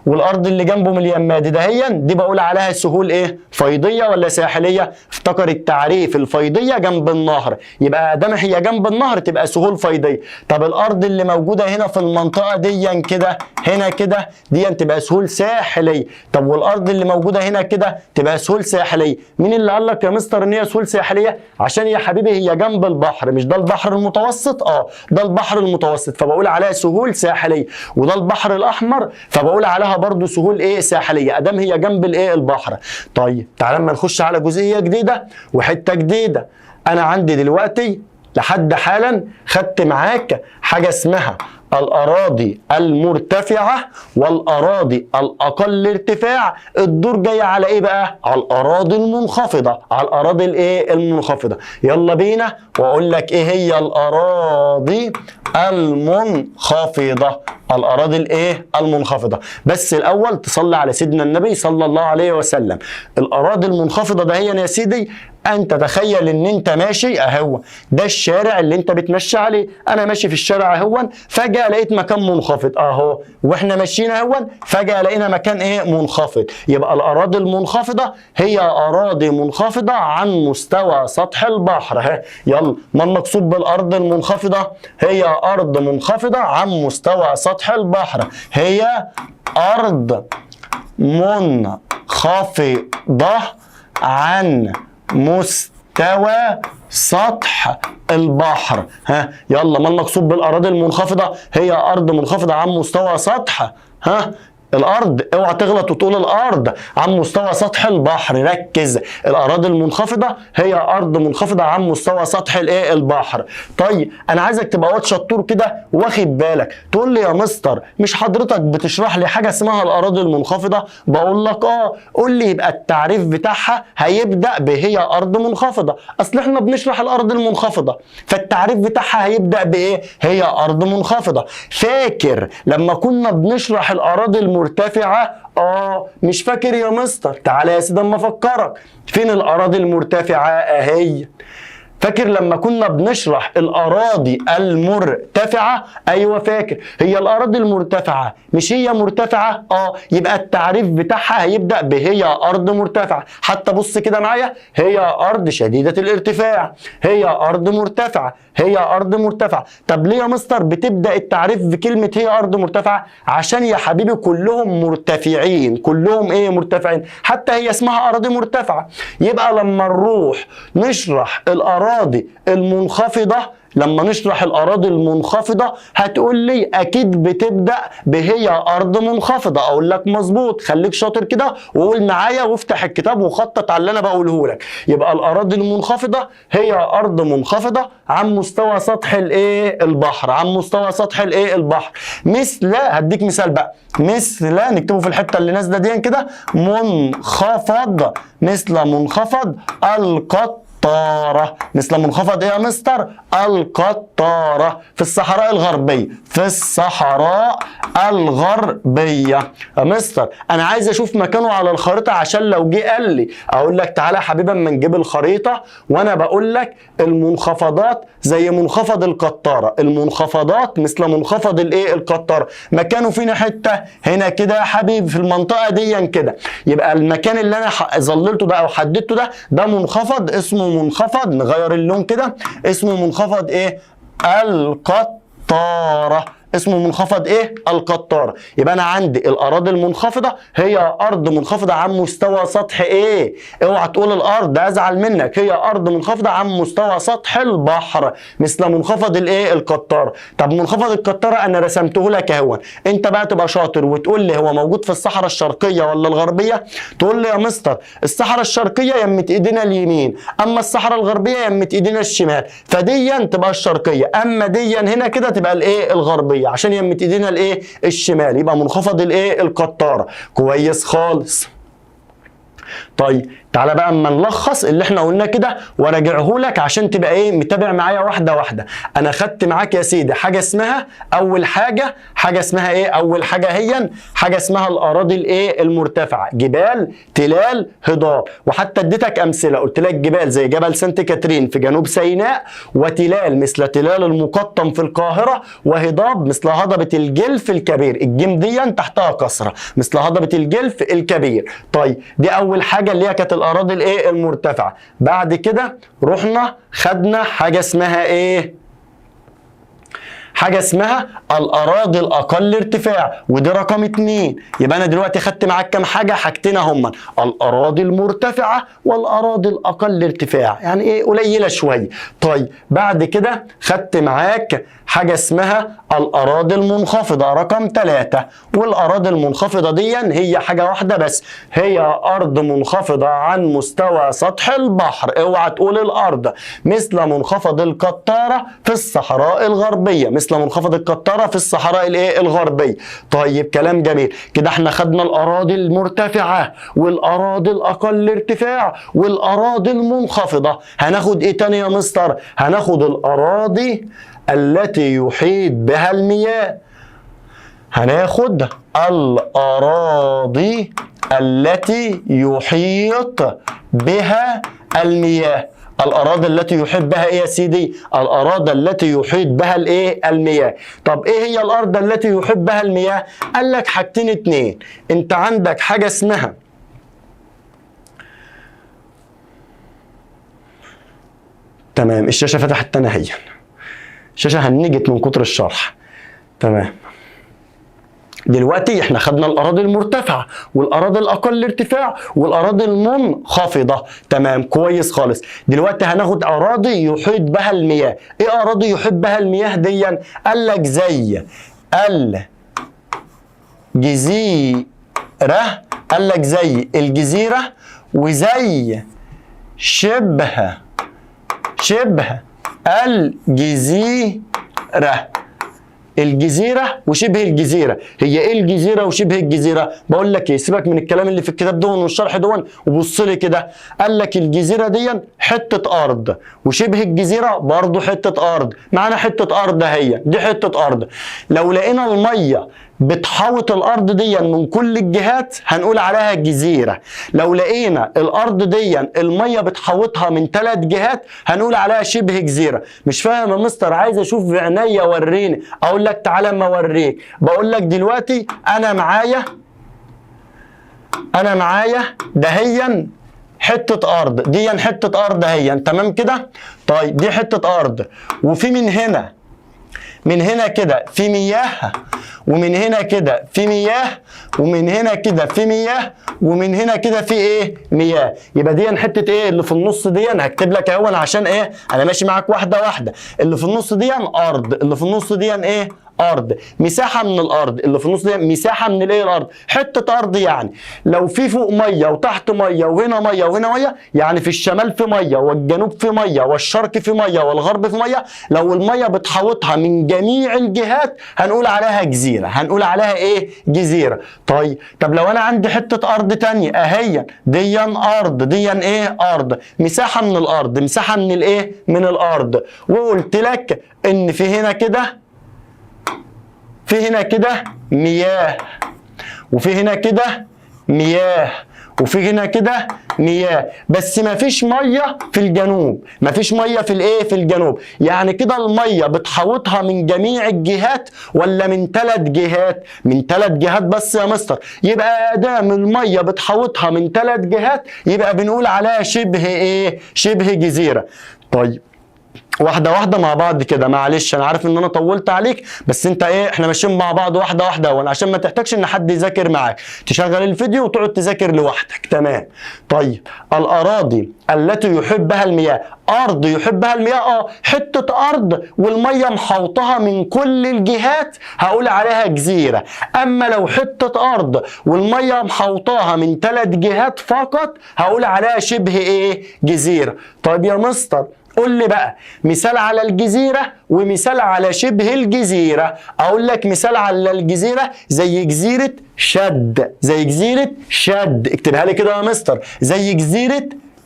والارض اللي جنبه من اليمه دي بقول عليها سهول ايه؟ فيضيه ولا ساحليه؟ افتكر التعريف، الفيضيه جنب النهر، يبقى ادام هي جنب النهر تبقى سهول فيضيه. طب الارض اللي موجوده هنا في المنطقه دي كده هنا كده دي تبقى سهول ساحليه. طب والارض اللي موجوده هنا كده تبقى سهول ساحليه. مين اللي قال لك يا مستر ان هي سهول ساحليه؟ عشان يا حبيبي هي جنب البحر، مش ده البحر المتوسط؟ ده البحر المتوسط، فبقول عليها سهول ساحليه. وده البحر الاحمر، فبقول عليها برضو سهول ايه؟ ساحليه، ادام هي جنب الايه؟ البحر. طيب تعالى اما نخش على جزئيه جديده وحته جديده. انا عندي دلوقتي لحد حالا خدت معاك حاجه اسمها الأراضي المرتفعة والأراضي الأقل ارتفاع. الدور جاي على إيه بقى؟ على الأراضي المنخفضة، على الأراضي الإيه؟ المنخفضة. يلا بينا وأقول لك إيه هي الأراضي المنخفضة. الأراضي الإيه؟ المنخفضة. بس الأول تصلي على سيدنا النبي صلى الله عليه وسلم. الأراضي المنخفضة ده هي يا سيدي، أنت تخيل إن أنت ماشي أهو، ده الشارع اللي أنت بتمشي عليه، أنا ماشي في الشارع أهو، فجأة لقيت مكان منخفض أهو، وإحنا ماشيين أهو فجأة لقينا مكان إيه؟ منخفض. يبقى الأراضي المنخفضة هي أراضي منخفضة عن مستوى سطح البحر. يلا، ما المقصود بالأرض المنخفضة؟ هي أرض منخفضة عن مستوى سطح البحر، هي أرض منخفضة عن مستوى سطح البحر. يلا، ما المقصود بالأراضي المنخفضة؟ هي أرض منخفضة عن مستوى سطح الارض، اوعى تغلط وتقول الارض عن مستوى سطح البحر، ركز. الاراضي المنخفضه هي ارض منخفضه عن مستوى سطح الايه؟ البحر. طيب انا عايزك تبقى واد شطور كده واخد بالك، تقول لي يا مستر مش حضرتك بتشرح لي حاجه اسمها الاراضي المنخفضه؟ بقول لك قول لي. يبقى التعريف بتاعها هيبدا بهي ارض منخفضه، اصل احنا بنشرح الارض المنخفضه، فالتعريف بتاعها هيبدا بايه؟ هي ارض منخفضه. فاكر لما كنا بنشرح الاراضي المرتفعة؟ مش فاكر يا مستر؟ تعالى يا سيدي اما افكرك. فين الاراضي المرتفعة؟ اهي. فاكر لما كنا بنشرح الأراضي المرتفعة؟ أيوة فاكر. هي الأراضي المرتفعة مش هي مرتفعة؟ يبقى التعريف بتاعها هيبدأ بهي أرض مرتفعة. حتى بص كده معايا، هي أرض شديدة الارتفاع، هي أرض مرتفعة، هي أرض مرتفعة. طب ليه يا مستر بتبدأ التعريف بكلمة هي أرض مرتفعة؟ عشان يا حبيبي كلهم مرتفعين، كلهم إيه؟ مرتفعين، حتى هي اسمها أراضي مرتفعة. يبقى لما نروح نشرح الأراضي المنخفضة، لما نشرح الأراضي المنخفضة هتقول لي أكيد بتبدأ بهي أرض منخفضة. أقول لك مظبوط، خليك شاطر كده وقول معايا وافتح الكتاب وخطط على اللي أنا بقوله لك. يبقى الأراضي المنخفضة هي أرض منخفضة عن مستوى سطح الإيه؟ البحر، عن مستوى سطح الإيه؟ البحر. مثل، هديك مثال بقى، مثل، نكتبه في الحتة اللي نازلة دي كده، منخفض، مثل منخفض القطارة. مثل منخفض ايه يا مستر؟ القطارة في الصحراء الغربية، في الصحراء الغربية. يا مستر انا عايز اشوف مكانه على الخريطة، عشان لو جه قال لي اقول لك تعالى يا حبيبي اما نجيب الخريطة وانا بقول لك المنخفضات زي منخفض القطارة، المنخفضات مثل منخفض الايه؟ القطارة. مكانه فين؟ حتة هنا كده يا حبيبي في المنطقة دي كده. يبقى المكان اللي انا ظللته ده او حددته ده منخفض، اسمه منخفض، نغير اللون كده، اسمه منخفض ايه؟ القطارة. اسمه منخفض ايه؟ القطارة. يبقى انا عندي الاراضي المنخفضة هي ارض منخفضة عن مستوى سطح ايه؟ اوعى تقول الارض ازعل منك، هي ارض منخفضة عن مستوى سطح البحر، مثل منخفض الايه؟ القطارة. طب منخفض القطارة انا رسمته لك اهو، انت بقى تبقى شاطر وتقول لي هو موجود في الصحراء الشرقية ولا الغربية؟ تقول لي يا مستر الصحراء الشرقية يمت ايدينا اليمين، اما الصحراء الغربية يمت ايدينا الشمال، فديا تبقى الشرقية، اما ديا هنا كده تبقى الايه؟ الغربية، عشان يمت ايدينا الايه؟ الشمال. يبقى منخفض الايه؟ القطارة. كويس خالص. طيب تعالى بقى اما نلخص اللي احنا قلناه كده وراجعه لك عشان تبقى ايه متابع معايا واحده واحده. انا خدت معاك يا سيدي حاجه اسمها اول حاجه اسمها ايه؟ اول حاجه هي حاجه اسمها الاراضي الايه المرتفعه، جبال، تلال، هضاب. وحتى اديتك امثله، قلت لك جبال زي جبل سانت كاترين في جنوب سيناء، وتلال مثل تلال المقطم في القاهره، وهضاب مثل هضبه الجلف الكبير، الجيم دي تحتها كسره، مثل هضبه الجلف الكبير. طيب دي اول حاجه اللي هي كانت الاراضي الايه المرتفعه. بعد كده رحنا خدنا حاجه اسمها ايه؟ حاجه اسمها الاراضي الاقل ارتفاع، ودي رقم 2. يبقى انا دلوقتي خدت معاك كام حاجه؟ حاجتين هما الاراضي المرتفعه والاراضي الاقل ارتفاع، يعني ايه قليله شويه. طيب بعد كده خدت معاك حاجه اسمها الاراضي المنخفضه رقم 3. والاراضي المنخفضه دي هي حاجه واحده بس، هي ارض منخفضه عن مستوى سطح البحر. اوعى تقول الارض، مثل منخفض القطاره في الصحراء الغربيه، مثل منخفض القطاره في الصحراء الايه الغربيه. طيب كلام جميل كده، احنا خدنا الاراضي المرتفعه والاراضي الاقل ارتفاع والاراضي المنخفضه. هناخد ايه تاني يا مستر؟ هناخد الاراضي التي يحيط بها المياه. هناخد الأراضي التي يحيط بها المياه. الأراضي التي يحيط بها ايه يا سيدي؟ الأراضي التي يحيط بها الايه؟ المياه. طب ايه هي الأرض التي يحيط بها المياه؟ قال لك حاجتين 2. انت عندك حاجة اسمها تمام، الشاشة فتحت تاني اهي، الشاشة هنجت من كتر الشرح. تمام، دلوقتي احنا خدنا الاراضي المرتفعه والاراضي الاقل ارتفاع والاراضي المنخفضه. تمام كويس خالص. دلوقتي هناخد اراضي يحيط بها المياه. ايه اراضي يحيط بها المياه دي؟ قال لك زي الجزيره، قال لك زي الجزيره وزي شبه الجزيره. الجزيرة وشبه الجزيرة. هي ايه الجزيرة وشبه الجزيرة؟ بقول لك ايه، سيبك من الكلام اللي في الكتاب دون والشرح دون وبص لي كده. قال لك الجزيرة دي حتة أرض، وشبه الجزيرة برضه حتة أرض. معانا حتة أرض هي دي حتة أرض. لو لقينا المية بتحوط الارض دي من كل الجهات هنقول عليها جزيره. لو لقينا الارض دي الميه بتحوطها من 3 جهات هنقول عليها شبه جزيره. مش فاهم يا مستر؟ عايز اشوف بعينيا، وريني. اقول لك تعالى اما اوريك. بقول لك دلوقتي انا معايا دهيا حته ارض، دي حته ارض هي، تمام كده. طيب دي حته ارض، وفي من هنا كده في مياه، ومن هنا كده في مياه، ومن هنا كده في مياه، ومن هنا كده في ايه؟ مياه. يبقى دي حته ايه اللي في النص دي؟ انا هكتب لك اهو عشان ايه؟ انا ماشي معاك واحده واحده. اللي في النص دي ارض، اللي في النص دي ايه؟ ارض. مساحه من الارض، اللي في النص دي مساحه من الايه؟ الارض. حته ارض يعني لو في فوق ميه وتحت ميه وهنا ميه وهنا ميه، يعني في الشمال في ميه والجنوب في ميه والشرق في ميه والغرب في ميه، لو الميه بتحوطها من جميع الجهات هنقول عليها جزيره. هنقول عليها ايه؟ جزيره. طيب لو انا عندي حته ارض تانية اهي، دي ارض، دي ايه؟ ارض. مساحه من الارض، مساحه من الايه؟ من الارض. وقلت لك ان في هنا كده مياه، وفي هنا كده مياه، وفي هنا كده مياه، بس ما فيش ميه في الجنوب. ما فيش ميه في الايه؟ في الجنوب. يعني كده الميه بتحوطها من جميع الجهات ولا من 3 جهات؟ من 3 جهات بس يا مستر. يبقى ادام الميه بتحوطها من 3 جهات يبقى بنقول عليها شبه ايه؟ شبه جزيره. طيب واحدة واحدة مع بعض كده، معلش أنا عارف إن أنا طولت عليك، بس أنت إيه، إحنا ماشيين مع بعض واحدة واحدة عشان ما تحتاجش إن حد يذاكر معاك، تشغل الفيديو وتقعد تذاكر لوحدك. تمام. طيب الأراضي التي يحيط بها المياه، أرض يحيط بها المياه، حتة أرض والمية محوطها من كل الجهات هقول عليها جزيرة. أما لو حتة أرض والمية محوطاها من 3 جهات فقط هقول عليها شبه إيه؟ جزيرة. طيب يا مستر قول لي بقى مثال على الجزيرة ومثال على شبه الجزيرة. اقول لك مثال على الجزيرة زي جزيرة شد، زي جزيرة شد، اكتبها لي كده يا مستر، زي جزيرة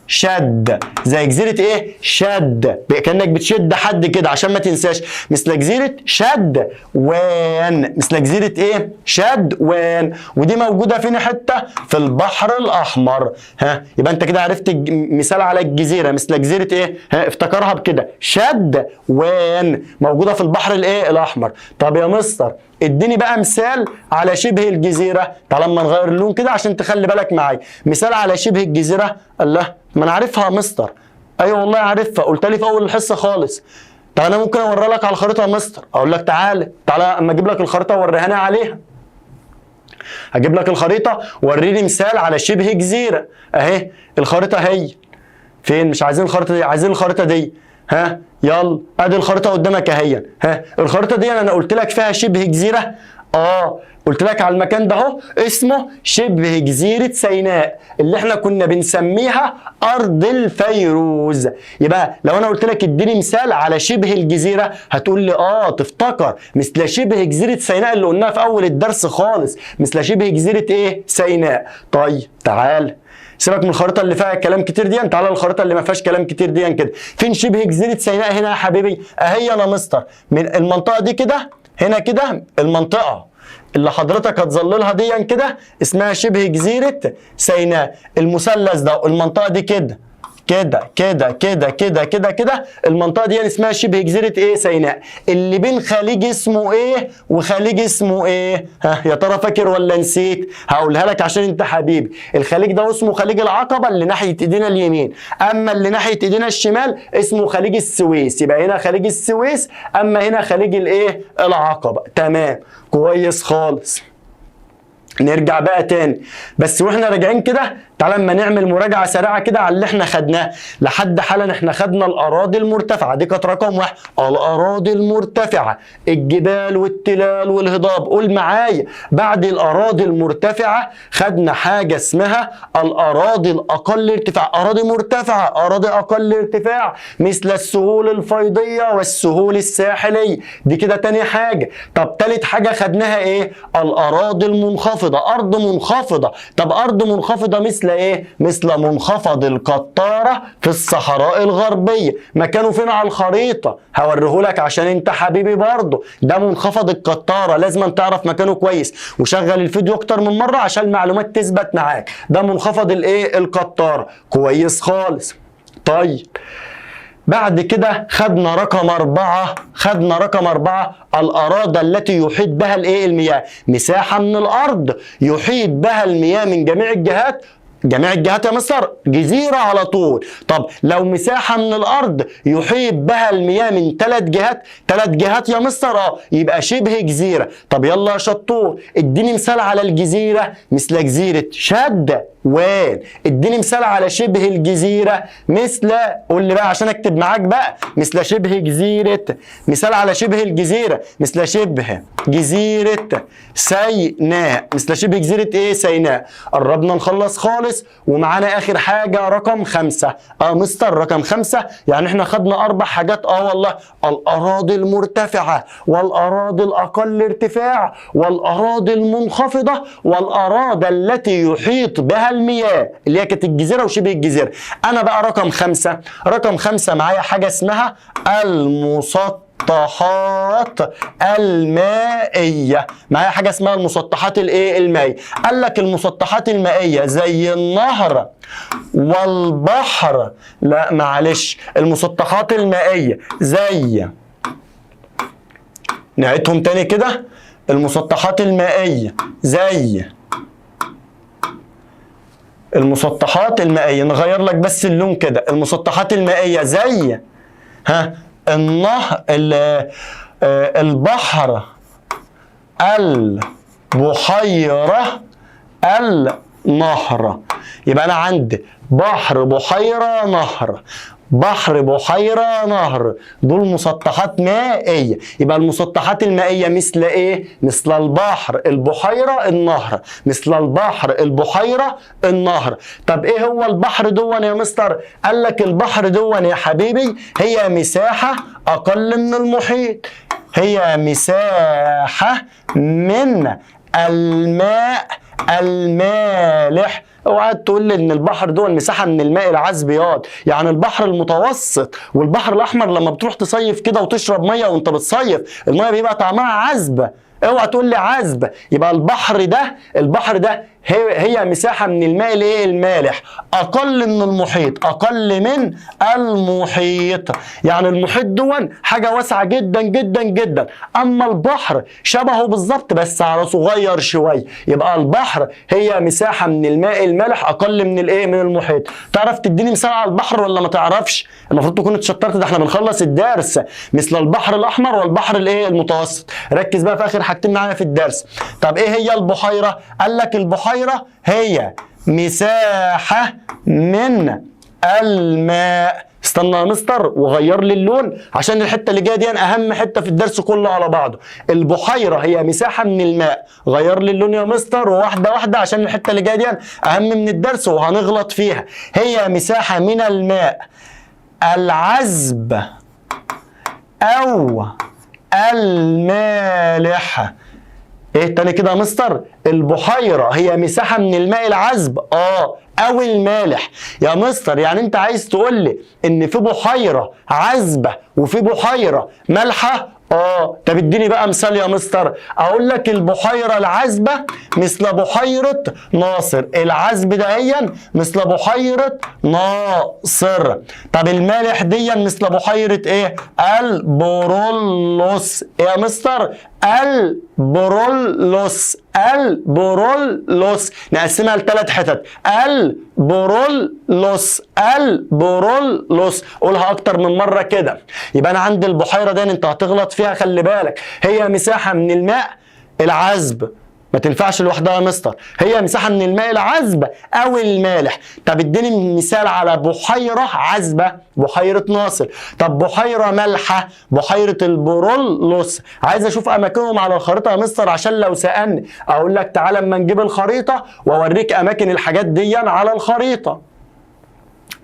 شد، زي جزيرة ايه؟ شد، كأنك بتشد حد كده عشان ما تنساش. مثل جزيرة شد وان، مثل جزيرة ايه؟ شد وان، ودي موجودة فين حتة؟ في البحر الأحمر. ها يبقى انت كده عرفت مثال على الجزيرة مثل جزيرة ايه؟ ها افتكرها بكده، شد وان، موجودة في البحر الايه؟ الأحمر. طب يا مستر اديني بقى مثال على شبه الجزيرة. تعال اما نغير اللون كده عشان تخلي بالك معايا. مثال على شبه الجزيرة. الله، ما انا عارفها يا مستر. ايوه والله عارفها، قلت لي في اول الحصة خالص. طب انا ممكن اوري لك على الخريطة يا مستر. اقول لك تعالى اما اجيب لك الخريطة وريهاني عليها. هجيب لك الخريطة وريني مثال على شبه جزيرة. اهي الخريطة هي. فين؟ مش عايزين الخريطة دي، عايزين الخريطة دي. ها يلا ادي الخريطه قدامك اهي. ها الخريطه دي انا قلت لك فيها شبه جزيره. قلت لك على المكان ده اهو اسمه شبه جزيره سيناء اللي احنا كنا بنسميها ارض الفيروز. يبقى لو انا قلت لك اديني مثال على شبه الجزيره هتقول لي تفتكر مثل شبه جزيره سيناء اللي قلناها في اول الدرس خالص، مثل شبه جزيره ايه؟ سيناء. طيب تعال سيبك من الخريطه اللي فيها كلام كتير دي، تعالى الخريطه اللي ما فيهاش كلام كتير دي كده. فين شبه جزيره سيناء هنا يا حبيبي؟ اهي انا مستر من المنطقه دي كده، هنا كده المنطقه اللي حضرتك هتظللها دي كده اسمها شبه جزيره سيناء. المثلث ده المنطقه دي كده كده كده كده كده كده كده، المنطقه دي اسمها شبه جزيره ايه؟ سيناء. اللي بين خليج اسمه ايه وخليج اسمه ايه؟ ها يا ترى فاكر ولا نسيت؟ هقولها لك عشان انت حبيبي. الخليج ده اسمه خليج العقبه اللي ناحيه ايدينا اليمين، اما اللي ناحيه ايدينا الشمال اسمه خليج السويس. يبقى هنا خليج السويس، اما هنا خليج الايه؟ العقبه. تمام كويس خالص. نرجع بقى تاني، بس واحنا راجعين كده تعالى اما نعمل مراجعه سريعه كده على اللي احنا خدناه لحد حالا. احنا خدنا الاراضي المرتفعه دي كانت رقم 1، الاراضي المرتفعه، الجبال والتلال والهضاب. قول معايا بعد الاراضي المرتفعه خدنا حاجه اسمها الاراضي الاقل ارتفاع. اراضي مرتفعه، اراضي اقل ارتفاع، مثل السهول الفيضيه والسهول الساحليه. دي كده تاني حاجه. طب تالت حاجه خدناها ايه؟ الاراضي المنخفضه، ارض منخفضه. طب ارض منخفضه مثل ايه؟ مثل منخفض القطاره في الصحراء الغربيه. مكانه فين على الخريطه؟ هوريهولك عشان انت حبيبي برضه. ده منخفض القطاره، لازم تعرف مكانه كويس وشغل الفيديو اكتر من مره عشان المعلومات تثبت معاك. ده منخفض الايه؟ القطاره. كويس خالص. طيب بعد كده خدنا رقم 4. خدنا رقم 4 الأراضي التي يحيط بها الايه؟ المياه. مساحة من الأرض يحيط بها المياه من جميع الجهات. جميع الجهات يا مستر؟ جزيرة على طول. طب لو مساحة من الأرض يحيط بها المياه من 3 جهات، 3 جهات يا مستر؟ يبقى شبه جزيرة. طب يلا يا شطور اديني مثال على الجزيرة مثل جزيرة شد وين. اديني مثال على شبه الجزيرة مثل، قول لي بقى عشان اكتب معاك بقى، مثل شبه جزيرة. مثال على شبه الجزيرة مثل شبه جزيرة سيناء. مثل شبه جزيرة ايه؟ سيناء. قربنا نخلص خالص ومعانا اخر حاجة رقم 5. مستر رقم 5 يعني احنا خدنا 4 حاجات. والله الاراضي المرتفعة والاراضي الاقل ارتفاع والاراضي المنخفضة والاراضي التي يحيط بها المياه اللي هي كانت الجزيرة وشبه الجزيرة. انا بقى رقم 5. رقم 5 معايا حاجة اسمها المسطحات المائية. معايا حاجة اسمها المسطحات الايه؟ المائية. قال لك المسطحات المائية زي النهر والبحر. لا معلش، المسطحات المائية زي، نعيدهم تاني كده. المسطحات المائية زي المسطحات المائية، نغير لك بس اللون كده. المسطحات المائية زي النهر، البحر، البحيرة، النهر. يبقى أنا عندي بحر، بحيرة، نهر. بحر، بحيرة، نهر، دول مسطحات مائية. يبقى المسطحات المائية مثل ايه؟ مثل البحر، البحيرة، النهر، مثل البحر، البحيرة، النهر. طب ايه هو البحر دون يا مستر؟ قال لك البحر دون يا حبيبي هي مساحة اقل من المحيط، هي مساحة من الماء المالح. اوعى تقول لي ان البحر دول مساحه من الماء العذب ياض، يعني البحر المتوسط والبحر الاحمر لما بتروح تصيف كده وتشرب ميه وانت بتصيف الميه بيبقى طعمها عذبه، اوعى تقول لي عذبه. يبقى البحر ده هي مساحه من الماء الايه؟ المالح، اقل من المحيط، اقل من المحيط. يعني المحيط دون حاجه واسعه جدا جدا جدا، اما البحر شبهه بالظبط بس على صغير شويه. يبقى البحر هي مساحه من الماء المالح اقل من الايه؟ من المحيط. تعرف تديني مثال على البحر ولا ما تعرفش؟ المفروض تكون اتشطرت، ده احنا بنخلص الدرس. مثل البحر الاحمر والبحر الايه؟ المتوسط. ركز بقى في اخر حاجتين معانا في الدرس. طب ايه هي البحيره؟ قال لك البحيره هي مساحه من الماء. استنى يا مستر وغير لي اللون عشان الحته اللي جايه دي اهم حته في الدرس كله على بعضه. البحيره هي مساحه من الماء، غير لي اللون يا مستر واحده واحده عشان الحته اللي جايه دي اهم من الدرس وهنغلط فيها. هي مساحه من الماء العذب او المالح. ايه تاني كده يا مستر؟ البحيره هي مساحه من الماء العذب او المالح. يا مستر يعني انت عايز تقول لي ان في بحيره عذبه وفي بحيره مالحه؟ طب اديني بقى مثال يا مستر. اقول لك البحيره العذبه مثل بحيره ناصر، العذب دهيا مثل بحيره ناصر. طب المالح ديا مثل بحيره ايه؟ البرولوس. ايه يا مستر؟ البرولوس. البرولوس نقسمها لثلاث حتت. البرولوس. قولها اكتر من مره كده. يبقى انا عندي البحيره دي انت هتغلط فيها، خلي بالك. هي مساحه من الماء العذب، ما تنفعش لوحدها يا مستر، هي مساحه من الماء العذب او المالح. طب اديني مثال على بحيره عذبه، بحيره ناصر. طب بحيره مالحه، بحيره البرولوس. عايز اشوف اماكنهم على الخريطه يا مستر عشان لو سالني اقول لك تعالى اما نجيب الخريطه واوريك اماكن الحاجات دي على الخريطه.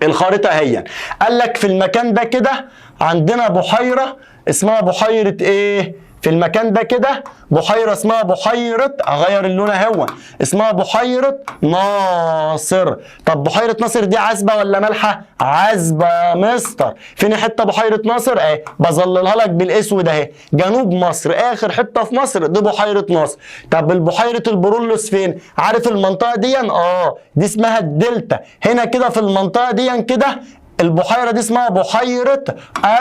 الخريطه هي قال لك في المكان ده كده عندنا بحيره اسمها بحيره ايه؟ في المكان ده كده بحيره اسمها بحيره، اغير اللون اهو، اسمها بحيره ناصر. طب بحيره ناصر دي عذبه ولا مالحه؟ عذبه يا مستر. فين حته بحيره ناصر؟ اهي بظللها لك بالاسود اهي، جنوب مصر، اخر حته في مصر دي بحيره ناصر. طب البحيره البرولوس فين؟ عارف المنطقه دي؟ دي اسمها الدلتا. هنا كده في المنطقه دي كده البحيره دي اسمها بحيره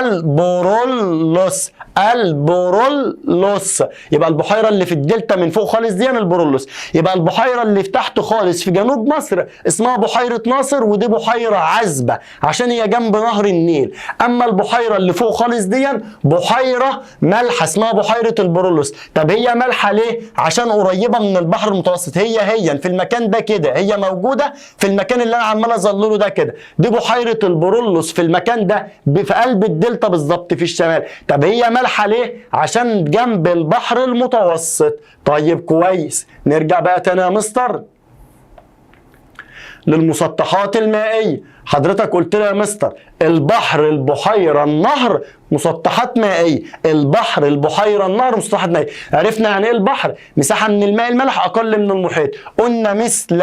البرولوس. البرولوس. يبقى البحيره اللي في الدلتا من فوق خالص دي البرولوس. يبقى البحيره اللي في تحت خالص في جنوب مصر اسمها بحيره ناصر، ودي بحيره عذبه عشان هي جنب نهر النيل. اما البحيره اللي فوق خالص دي بحيره مالحه اسمها بحيره البرولوس. طب هي مالحه ليه؟ عشان قريبه من البحر المتوسط. هي في المكان ده كده، هي موجوده في المكان اللي انا عمال اظلله ده كده. دي بحيره البرولوس في المكان ده في قلب الدلتا بالظبط في الشمال. طب هي مالحه ليه؟ عشان جنب البحر المتوسط. طيب كويس، نرجع بقى تاني يا مستر للمسطحات المائيه. حضرتك قلت لي يا مستر البحر، البحيره، النهر مسطحات مائيه. البحر، البحيره، النهر مسطحات مائيه. عرفنا يعني ايه البحر؟ مساحه من الماء المالح اقل من المحيط. قلنا مثل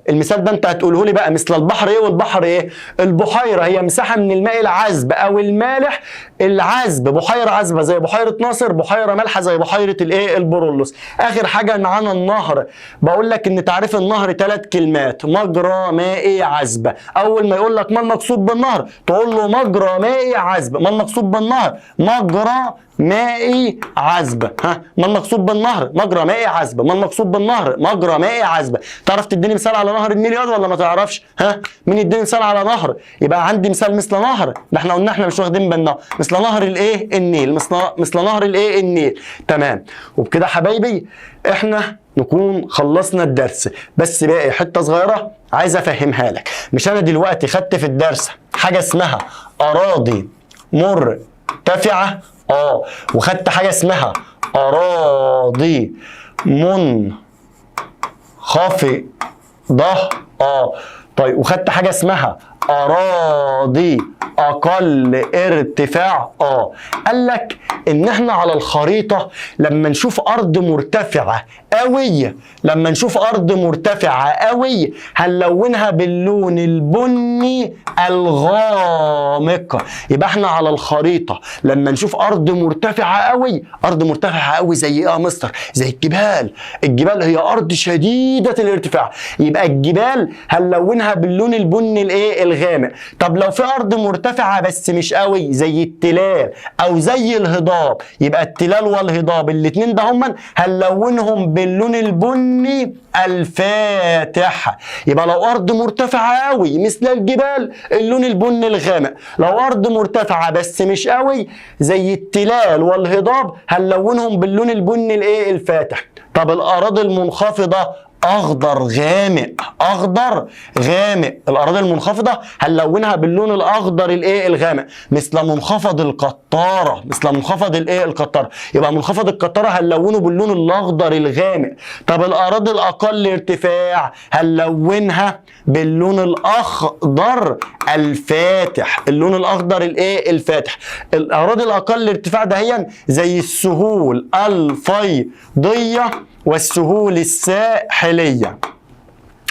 المثال ده انت هتقوله لي بقى، مثل البحر ايه والبحر ايه؟ البحيره هي مساحه من الماء العذب او المالح. العذب بحيره عذبه زي بحيره ناصر، بحيره مالحه زي بحيره الايه؟ البرولوس. اخر حاجه معانا النهر. بقول لك ان تعريف النهر 3 كلمات: مجرى مائي عذبه. اول ما يقول لك ما المقصود بالنهر تقول له مجرى مائي عذبه. ما المقصود بالنهر؟ مجرى مائي عذبه. ما المقصود بالنهر؟ مجرى مائي عذبه. ما المقصود بالنهر؟ مجرى مائي عذبه. تعرف تديني مثال على نهر النيل ولا ما تعرفش؟ مين يديني مثال على نهر؟ يبقى عندي مثال مثل نهر، ده احنا قلنا احنا مش واخدين بالنا، مثل نهر الايه؟ النيل. مثل نهر الايه؟ النيل. تمام. وبكده حبايبي احنا نكون خلصنا الدرس، بس باقي حته صغيره عايز افهمها لك. مش انا دلوقتي خدت في الدرس حاجه اسمها اراضي مرتفعه؟ وخدت حاجه اسمها اراضي منخفضه؟ طيب وخدت حاجه اسمها اراضي اقل ارتفاع؟ قال لك ان احنا على الخريطه لما نشوف ارض مرتفعه قوي، هنلونها باللون البني الغامق. يبقى احنا على الخريطه لما نشوف ارض مرتفعه قوي زي ايه يا مستر؟ زي الجبال. الجبال هي ارض شديده الارتفاع، يبقى الجبال هنلونها باللون البني الايه؟ الغامق. طب لو في ارض مرتفعه بس مش قوي زي التلال او زي الهضاب، يبقى التلال والهضاب الاثنين ده هم هنلونهم باللون البني الفاتح. يبقى لو ارض مرتفعه قوي مثل الجبال اللون البني الغامق، لو ارض مرتفعه بس مش قوي زي التلال والهضاب هنلونهم باللون البني الايه؟ الفاتح. طب الاراضي المنخفضه اخضر غامق، الاراضي المنخفضه هنلونها باللون الاخضر الايه؟ الغامق، مثل منخفض القطاره، يبقى منخفض القطاره هنلونه باللون الاخضر الغامق. طب الاراضي الاقل ارتفاع هنلونها باللون الاخضر الفاتح، اللون الاخضر الايه؟ الفاتح. الاراضي الاقل ارتفاع دهيا زي السهول الفيضيه والسهول الساحلية،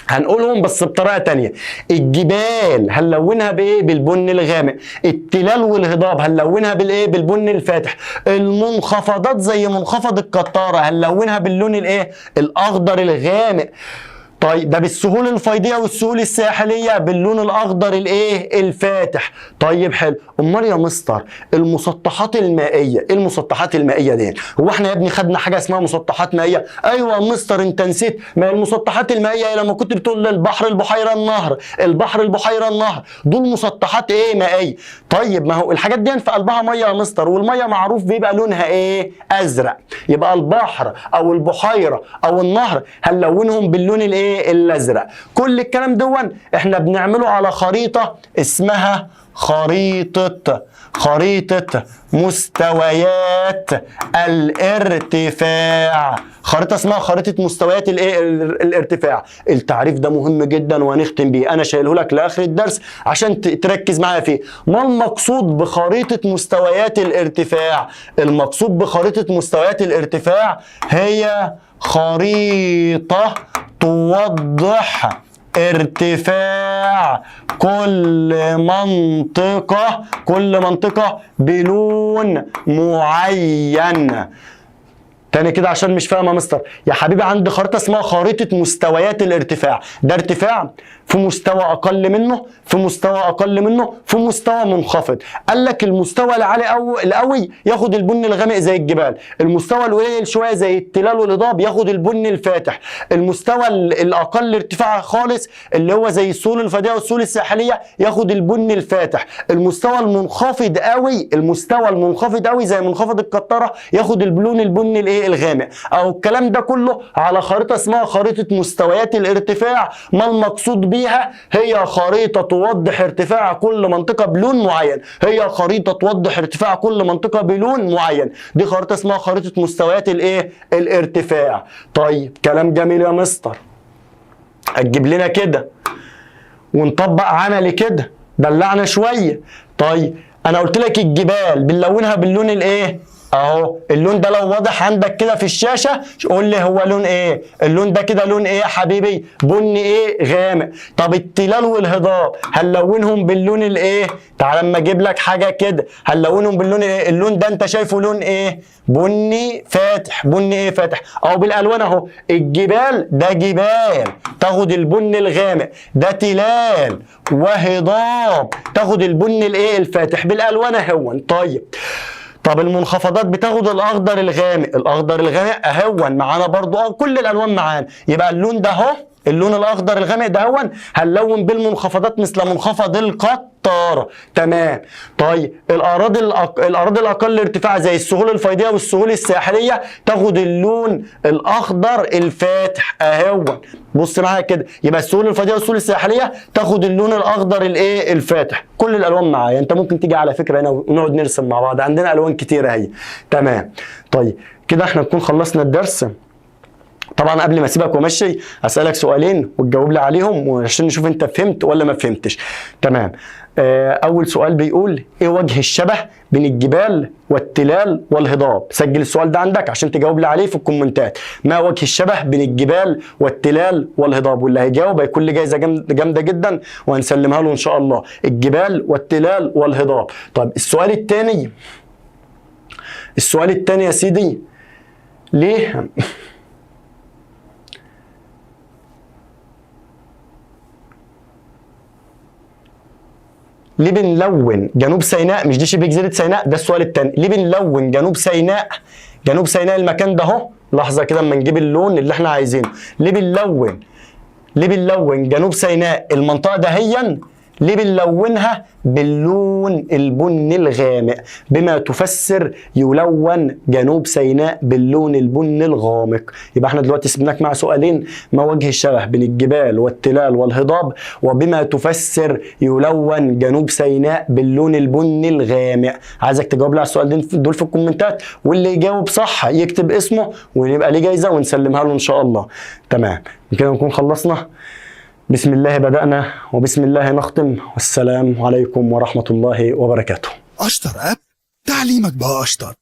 هنقولهم بس بطريقة تانية. الجبال هنلونها بايه؟ بالبني الغامق. التلال والهضاب هنلونها بالايه؟ بالبني الفاتح. المنخفضات زي منخفض القطارة هنلونها باللون الايه؟ الاخضر الغامق. طيب ده بالسهول الفيضيه والسهول الساحليه باللون الاخضر الايه؟ الفاتح. طيب حلو. امال يا مستر المسطحات المائيه، ايه المسطحات المائيه دي؟ هو احنا يا ابني خدنا حاجه اسمها مسطحات مائيه؟ ايوه يا مستر انت نسيت. ما المسطحات المائيه لما كنت بتقول البحر البحيره النهر، دول مسطحات ايه؟ مائيه. طيب ما هو الحاجات دي في قلبها ميه يا مستر، والميه معروف بيبقى لونها ايه؟ ازرق. يبقى البحر او البحيره او النهر هنلونهم باللون الايه؟ الازرق. كل الكلام دون احنا بنعمله على خريطه اسمها خريطه مستويات الارتفاع. خريطه اسمها خريطه مستويات الايه؟ الارتفاع. التعريف ده مهم جدا وهنختم بيه، انا شايله لك لاخر الدرس عشان تركز معايا فيه. ما المقصود بخريطه مستويات الارتفاع؟ المقصود بخريطه مستويات الارتفاع هي خريطه توضح ارتفاع كل منطقة بلون معين. تاني كده عشان مش فاهم يا مستر. يا حبيبي عندي خريطة اسمها خريطة مستويات الارتفاع، ده ارتفاع في مستوى اقل منه، في مستوى منخفض. قال لك المستوى العالي القوي ياخد البني الغامق زي الجبال، المستوى القليل شويه زي التلال والهضاب ياخد البني الفاتح، المستوى الاقل ارتفاع خالص اللي هو زي السهول الفيضيه والسهول الساحليه ياخد البني الفاتح، المستوى المنخفض قوي زي منخفض القطاره ياخد اللون البني الايه؟ الغامق. او الكلام ده كله على خريطه اسمها خريطه مستويات الارتفاع. ما المقصود بيها؟ هي خريطه توضح ارتفاع كل منطقه بلون معين. دي خريطه اسمها خريطه مستويات الايه؟ الارتفاع. طيب كلام جميل يا مستر، هتجيب لنا كده ونطبق عملي كده، دلعنا شويه. طيب انا قلت لك الجبال بنلونها باللون الايه؟ اهو اللون ده لو واضح عندك كده في الشاشه قول لي هو لون ايه؟ اللون ده كده لون ايه يا حبيبي؟ بني ايه؟ غامق. طب التلال والهضاب هنلونهم باللون الايه؟ تعال اما اجيب لك حاجه كده هنلونهم باللون ايه؟ اللون ده انت شايفه لون ايه؟ بني فاتح. او بالالوان اهو. الجبال ده جبال تاخد البني الغامق، ده تلال وهضاب تاخد البني الايه؟ الفاتح بالالوان اهون. طب المنخفضات بتاخد الاخضر الغامق اهون معانا برضو، كل الالوان معانا. يبقى اللون ده اهو، اللون الاخضر الغامق ده هون هنلون بالمنخفضات مثل منخفض القطاره عطارة. تمام. طيب الأراضي الأقل ارتفاع زي السهول الفيضية والسهول الساحلية تاخد اللون الأخضر الفاتح أهو. بص معايا كده، يبقى السهول الفيضية والسهول الساحلية تاخد اللون الأخضر الإيه الفاتح. كل الألوان معايا، أنت ممكن تيجي على فكرة هنا ونقعد نرسم مع بعض، عندنا ألوان كتيرة اهي. تمام. طيب كده احنا نكون خلصنا الدرس. طبعا قبل ما اسيبك وامشي اسالك سؤالين وتجاوب لي عليهم وعشان نشوف انت فهمت ولا ما فهمتش. تمام. اول سؤال بيقول ايه وجه الشبه بين الجبال والتلال والهضاب؟ سجل السؤال ده عندك عشان تجاوب لي عليه في الكومنتات. ما وجه الشبه بين الجبال والتلال والهضاب؟ واللي هيجاوب هيكون لي جايزه جامده جدا وهنسلمها له ان شاء الله. الجبال والتلال والهضاب. طيب السؤال الثاني يا سيدي، ليه بنلون جنوب سيناء؟ مش دي شبه جزيرة سيناء؟ ده السؤال الثاني. ليه بنلون جنوب سيناء المكان ده اهو، لحظة كده اما نجيب اللون اللي احنا عايزينه. ليه بنلون جنوب سيناء المنطقة دهيا؟ ليه بنلونها باللون البني الغامق؟ بما تفسر يلون جنوب سيناء باللون البني الغامق. يبقى احنا دلوقتي سيبناك مع سؤالين: ما وجه الشبه بين الجبال والتلال والهضاب؟ وبما تفسر يلون جنوب سيناء باللون البني الغامق. عايزك تجاوب لي على السؤالين دول في الكومنتات، واللي يجاوب صح يكتب اسمه ويبقى ليه جايزة ونسلمها له ان شاء الله. تمام. كده نكون خلصنا. بسم الله بدأنا وبسم الله نختم، والسلام عليكم ورحمة الله وبركاته. أشطر أب، تعليمك بقى أشطر.